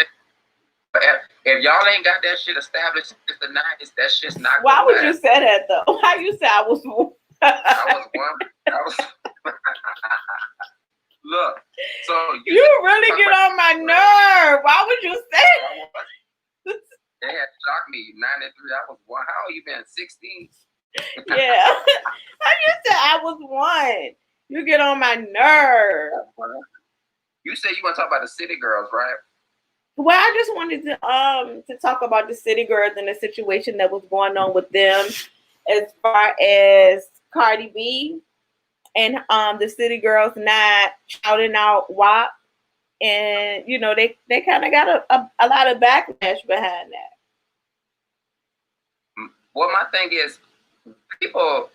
If y'all ain't got that shit established since the 90s, that shit's not. Why gonna would you last. say that though? Why you say I was one? I was one. I was. Look, so You really get on my nerve. Why would you say that? They had shocked me. 93. I was one. How old you been? 16. Yeah. How you say I was one? You get on my nerve. You said you want to talk about the city girls, right? Well, I just wanted to talk about the city girls and the situation that was going on with them, as far as Cardi B and the city girls not shouting out WAP, and you know they kind of got a lot of backlash behind that. Well, my thing is, people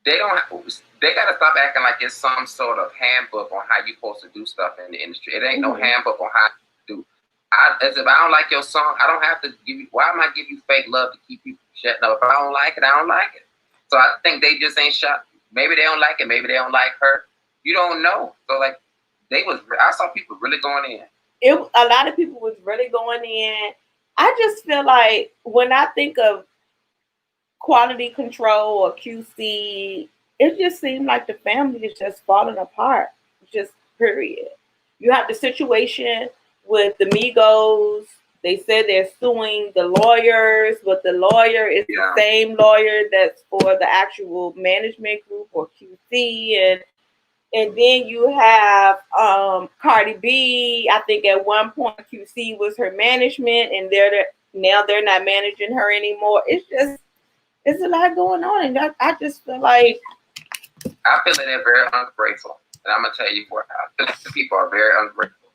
they gotta stop acting like it's some sort of handbook on how you're supposed to do stuff in the industry. It ain't no handbook on how to do. As if I don't like your song, I don't have to give you. Why am I giving you fake love to keep you shutting up? If I don't like it, I don't like it. So I think they just ain't shut. Maybe they don't like it. Maybe they don't like her. You don't know. So like, I saw people really going in. A lot of people was really going in. I just feel like when I think of quality control or QC, it just seemed like the family is just falling apart. Just period. You have the situation with the Migos. They said they're suing the lawyers, but the lawyer is the same lawyer that's for the actual management group or QC, and then you have Cardi B. I think at one point QC was her management, and now they're not managing her anymore. It's a lot going on, and I just feel like I feel that they're very ungrateful, and I'm gonna tell you what. I feel like the people are very ungrateful,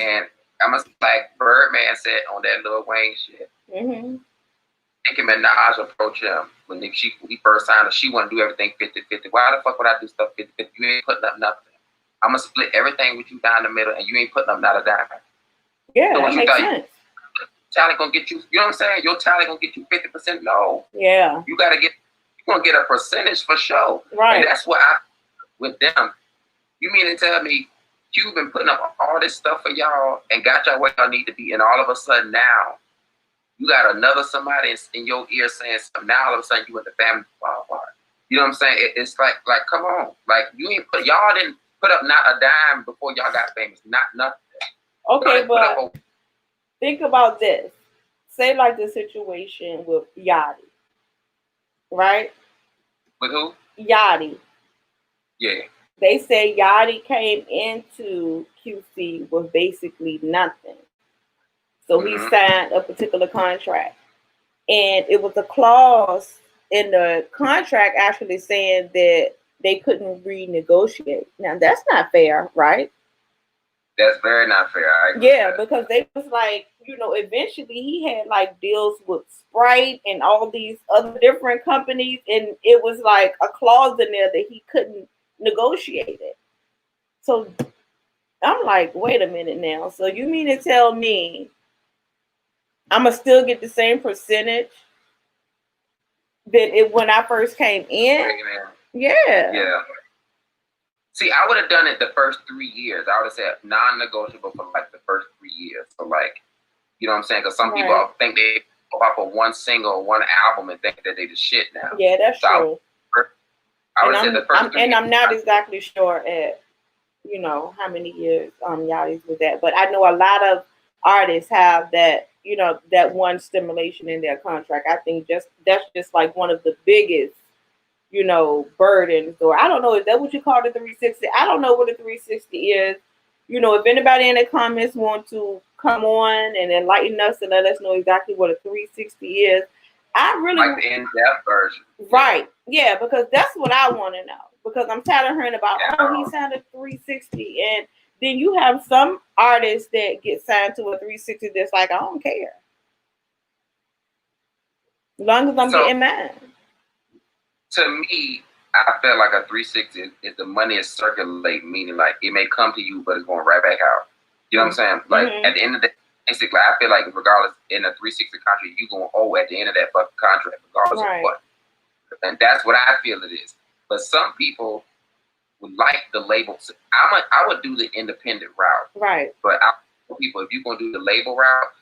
and I'm gonna like Birdman said on that Lil Wayne shit. Nicki Minaj approached him when he first signed her. She wanted to do everything 50-50. Why the fuck would I do stuff 50-50? You ain't putting up nothing. I'm gonna split everything with you down the middle, and you ain't putting up not a dime. Yeah, so that makes sense. Talent gonna get you. You know what I'm saying? Your talent gonna get you 50%. No. Yeah. You gonna get a percentage for sure. Right. And that's what I with them. You mean to tell me Q been putting up all this stuff for y'all and got y'all where y'all need to be, and all of a sudden now you got another somebody in your ear saying something. Now all of a sudden you with the family fall apart. You know what I'm saying? It's like come on, like y'all didn't put up not a dime before y'all got famous, not nothing. Okay, but think about this. Say like the situation with Yachty, right? With who? Yachty. Yeah. They say Yachty came into QC with basically nothing. So he signed a particular contract. And it was a clause in the contract actually saying that they couldn't renegotiate. Now, that's not fair, right? That's very not fair. Yeah, because they was like, eventually he had like deals with Sprite and all these other different companies. And it was like a clause in there that he couldn't negotiate it. So I'm like, wait a minute now. So you mean to tell me I'm going to still get the same percentage that when I first came in? Yeah. Yeah. See, I would have done it the first 3 years. I would have said non-negotiable for like the first 3 years. So like, you know what I'm saying? Because some people think they go off of one single, one album, and think that they the shit now. Yeah, that's true. I would have said the first 3 years. I'm not exactly sure at how many years Yachty's was that, but I know a lot of artists have that that one stimulation in their contract. I think that's just like one of the biggest burdens, or I don't know, is that what you call the 360? I don't know what a 360 is. If anybody in the comments want to come on and enlighten us and let us know exactly what a 360 is, I really like the in-depth version. Right. Yeah, because that's what I want to know. Because I'm tired of hearing about, he signed a 360. And then you have some artists that get signed to a 360 that's like, I don't care. As long as I'm getting mine. To me, I feel like a 360 is the money is circulating, meaning like it may come to you, but it's going right back out. You know what I'm saying? Like at the end of the day, basically, I feel like regardless in a 360 contract, you gonna owe at the end of that fucking contract, regardless of what. And that's what I feel it is. But some people would like the labels. I would do the independent route. Right. But I tell people, if you're gonna do the label route,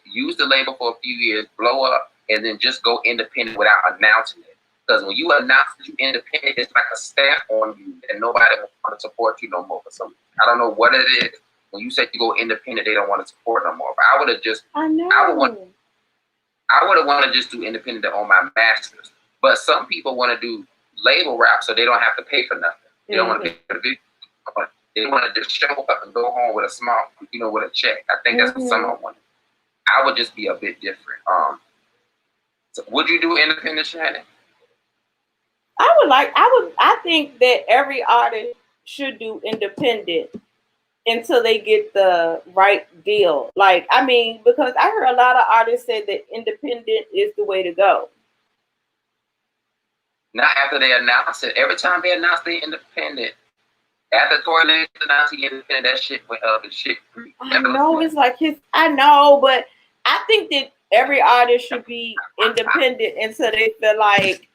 use the label for a few years, blow up, and then just go independent without announcing it. Because when you announce that you're independent, it's like a stamp on you, and nobody will want to support you no more. For some, I don't know what it is. When you say you go independent, they don't want to support no more. But I would have just, I would have wanted to just do independent on my masters. But some people want to do label rap so they don't have to pay for nothing. They don't want to pay for the video. They want to just show up and go home with a small, with a check. I think that's what some of them want. I would just be a bit different. So would you do independent, Shannon? I think that every artist should do independent until they get the right deal. Like, I mean, because I heard a lot of artists say that independent is the way to go. Not after they announce it. Every time they announce they independent, after Tory Lanez announced he independent, that shit went up and shit. I know, it's like I know, but I think that every artist should be independent until they feel like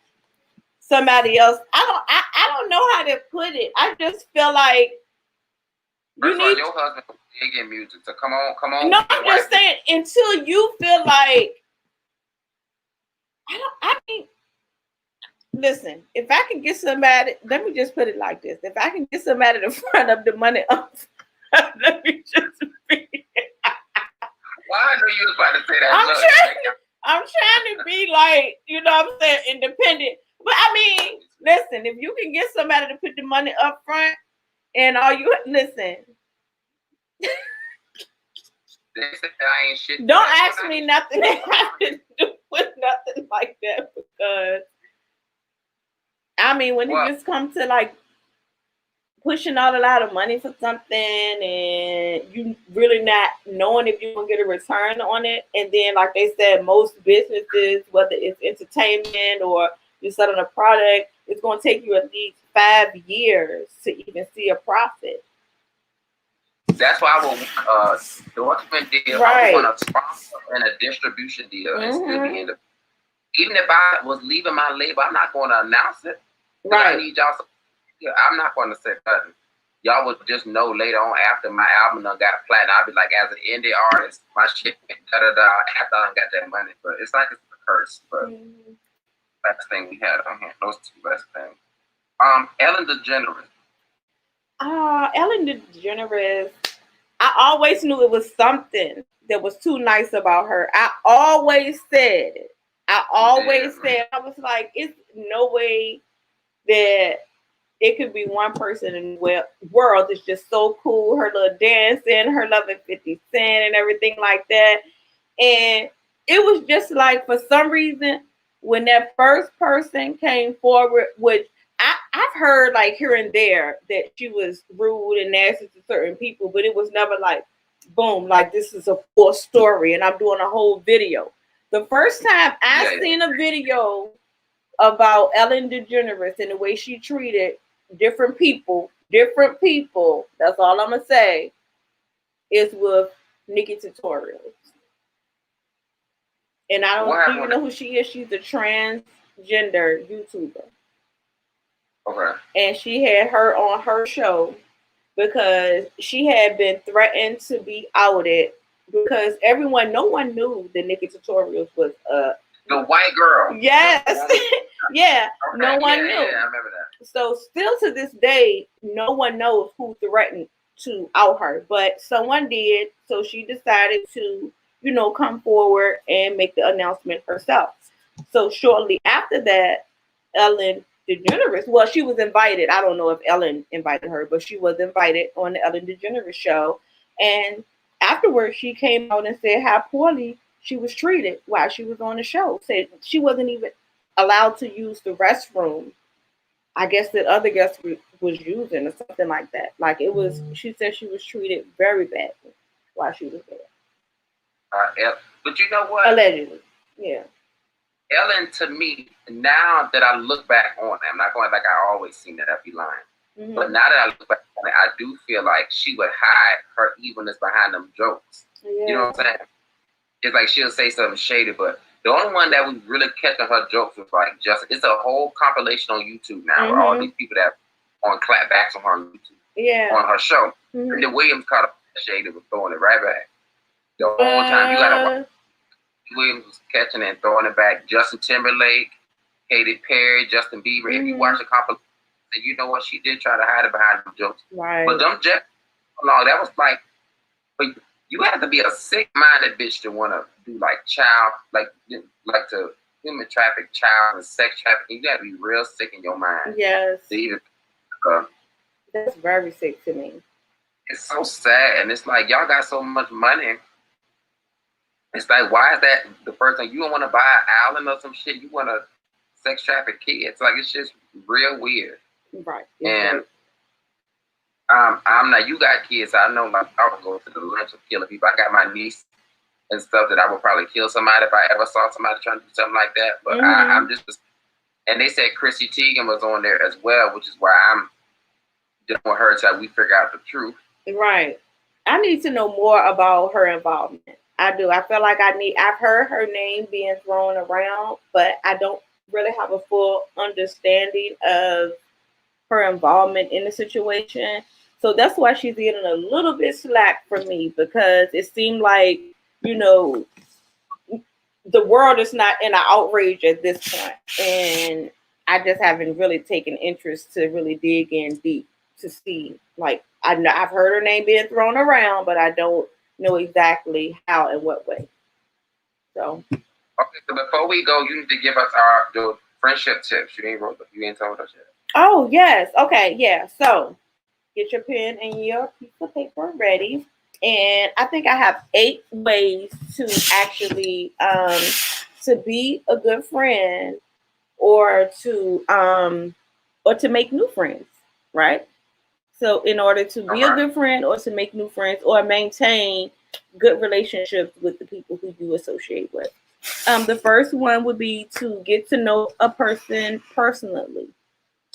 somebody else. I don't know how to put it. I just feel like your husband was big in music, so come on. No, I'm just saying until you feel like I mean, listen, if I can get somebody, let me just put it like this. If I can get somebody to front up the money up, let me just be. Well, I knew you was about to say that. I'm trying to be like, what I'm saying, independent. But I mean, listen, if you can get somebody to put the money up front and listen. I ain't shit. Don't ask me nothing that has to do with nothing like that, because I mean, when it just comes to like pushing out a lot of money for something and you really not knowing if you're gonna get a return on it, and then like they said, most businesses, whether it's entertainment or you're selling a product, it's gonna take you at least 5 years to even see a profit. That's why I will endorsement deal. Right. I want a sponsor and a distribution deal and still be in the. Even if I was leaving my label, I'm not going to announce it. Right. I need y'all. I'm not going to say nothing. Y'all would just know later on after my album done got platinum. I'll be like, as an indie artist, my shit went da-da-da after I got that money. But it's like it's a curse. But best thing we had on here. Those two best things. Ellen DeGeneres. Ellen DeGeneres, I always knew it was something that was too nice about her. I always said it. I was like, it's no way that it could be one person in the world that's just so cool. Her little dancing, her loving 50 Cent and everything like that. And it was just like, for some reason, when that first person came forward, which I've heard like here and there that she was rude and nasty to certain people, but it was never like, boom, like this is a full story and I'm doing a whole video. The first time I seen a video about Ellen DeGeneres and the way she treated different people, that's all I'm going to say, is with Nikki Tutorials. And I don't even know who she is. She's a transgender YouTuber. Okay. And she had her on her show because she had been threatened to be outed because no one knew that Nikki Tutorials was the white girl. Yes. Yeah. Okay. No one knew. Yeah, I remember that. So still to this day, no one knows who threatened to out her, but someone did. So she decided to, come forward and make the announcement herself. So shortly after that, Ellen DeGeneres, well, she was invited. I don't know if Ellen invited her, but she was invited on the Ellen DeGeneres show. And afterwards, she came out and said how poorly she was treated while she was on the show. Said she wasn't even allowed to use the restroom. I guess that other guests was using or something like that. Like it was, she said she was treated very badly while she was there. But you know what? Allegedly, yeah. Ellen, to me, now that I look back on it, I'm not going like I always seen that. I'd be lying. Mm-hmm. But now that I look back on it, I do feel like she would hide her evilness behind them jokes. Yeah. You know what I'm saying? It's like she'll say something shady, but the only one that was really catching her jokes was like Justin. It's a whole compilation on YouTube now with all these people that on clapbacks on her on YouTube. Yeah. On her show. Mm-hmm. And the Williams caught a shade and was throwing it right back. The whole time you gotta watch. Williams was catching it and throwing it back. Justin Timberlake, Katy Perry, Justin Bieber. If you watch the compilation, you know what, she did try to hide it behind them jokes. Right. But them jokes, that was like, but you have to be a sick-minded bitch to want to do like child, like to human traffic, child, and sex trafficking. You got to be real sick in your mind. Yes. To even, that's very sick to me. It's so sad, and it's like y'all got so much money. It's like, why is that the first thing? You don't want to buy an island or some shit. You want to sex traffic kids. Like, it's just real weird. Right. And I'm not, you got kids. So I know, like, I would go to the lunch of killing people. I got my niece and stuff that I would probably kill somebody if I ever saw somebody trying to do something like that. But I'm just, and they said Chrissy Teigen was on there as well, which is why I'm just with her till we figure out the truth. Right. I need to know more about her involvement. I do. I feel like I've heard her name being thrown around, but I don't really have a full understanding of her involvement in the situation. So that's why she's getting a little bit slack for me, because it seemed like, the world is not in an outrage at this point. And I just haven't really taken interest to really dig in deep to see, like, I've heard her name being thrown around, but I don't know exactly how and what way. So. Okay, so before we go, you need to give us the friendship tips. You ain't told us yet. Oh, yes. Okay, yeah. So get your pen and your piece of paper ready. And I think I have 8 ways to actually to be a good friend or to make new friends, right? So in order to be a good friend or to make new friends or maintain good relationships with the people who you associate with. The first one would be to get to know a person personally.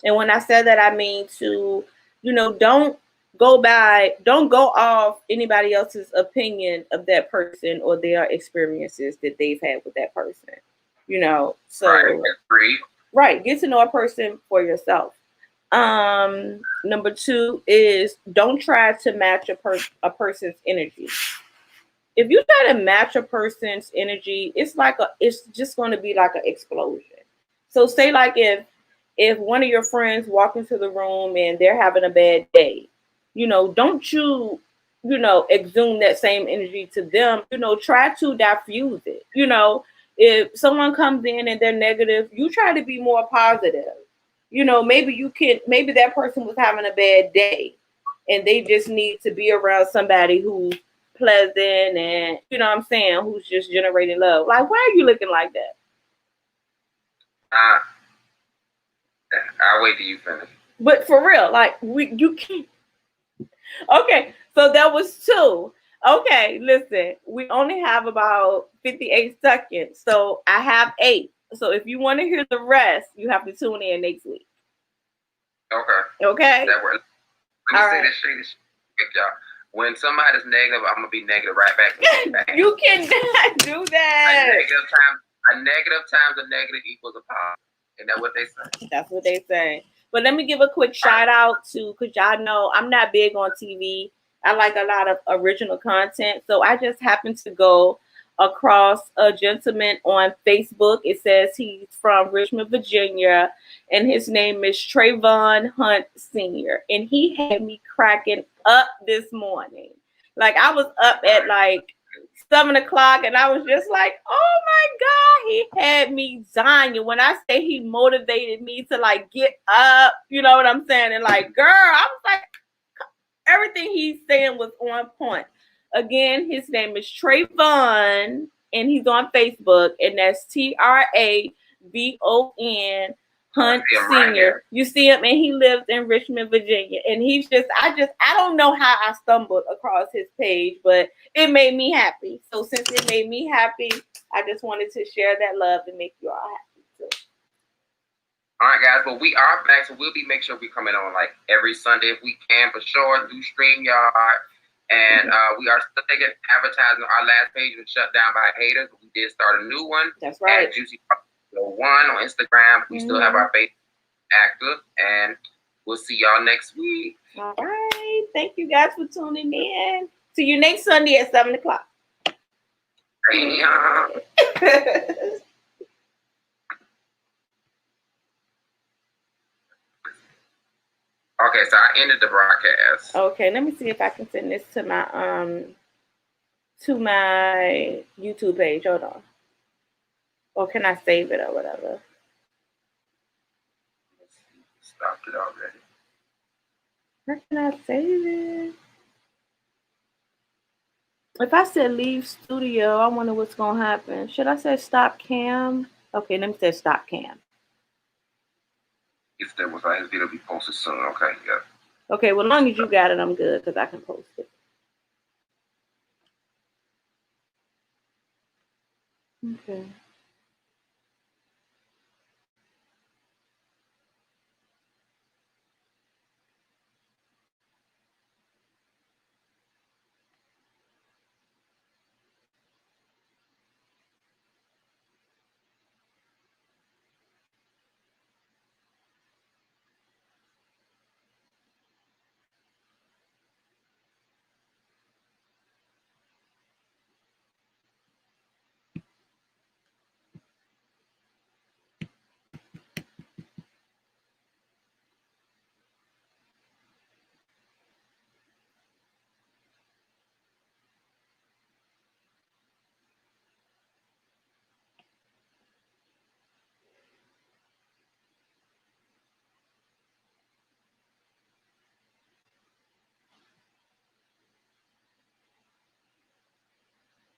And when I say that, I mean to, don't go off anybody else's opinion of that person or their experiences that they've had with that person. So right, get to know a person for yourself. Number 2 is don't try to match a person's energy. If you try to match a person's energy, it's just going to be like an explosion. So say like if one of your friends walk into the room and they're having a bad day, don't you exude that same energy to them. Try to diffuse it. If someone comes in and they're negative, you try to be more positive. Maybe that person was having a bad day and they just need to be around somebody who's pleasant and, who's just generating love. Like, why are you looking like that? I'll wait till you finish. But for real, like, you can't. Okay, so that was 2. Okay, listen, we only have about 58 seconds. So I have 8. So if you want to hear the rest, you have to tune in next week. Okay. That works. Let me say this shit. Y'all. When somebody's negative, I'm gonna be negative right back. You cannot do that. A negative times a negative equals a positive. Isn't that what they say? That's what they say. But let me give a quick shout out to, because y'all know I'm not big on TV. I like a lot of original content. So I just happened to go across a gentleman on Facebook. It says he's from Richmond, Virginia, and his name is Trayvon Hunt Sr. And he had me cracking up this morning. Like, I was up at like 7 o'clock and I was just like, oh my God, he had me dying. When I say he motivated me to like get up, you know what I'm saying? And like, girl, I was like, everything he's saying was on point. Again, his name is Trayvon, and he's on Facebook, and that's Travon Hunt Sr. You see him, and he lives in Richmond, Virginia. And he's just, I don't know how I stumbled across his page, but it made me happy. So since it made me happy, I just wanted to share that love and make you all happy too. All right, guys. Well, we are back, so we'll be make sure we coming on like every Sunday if we can, for sure. Do StreamYard, and we are still taking advertising. Our last page was shut down by haters, but we did start a new one. That's right. At Juicy One on Instagram. We still have our page active, and we'll see y'all next week. All right. Thank you guys for tuning in. See you next Sunday at 7 o'clock. Okay, so I ended the broadcast. Okay, let me see if I can send this to my YouTube page. Hold on. Or can I save it or whatever? Stopped it already. Where can I save it? If I said leave studio, I wonder what's gonna happen. Should I say stop cam? Okay, let me say stop cam. If there was like his video be posted soon, okay, yeah. Okay, well, as long as you got it, I'm good because I can post it. Okay.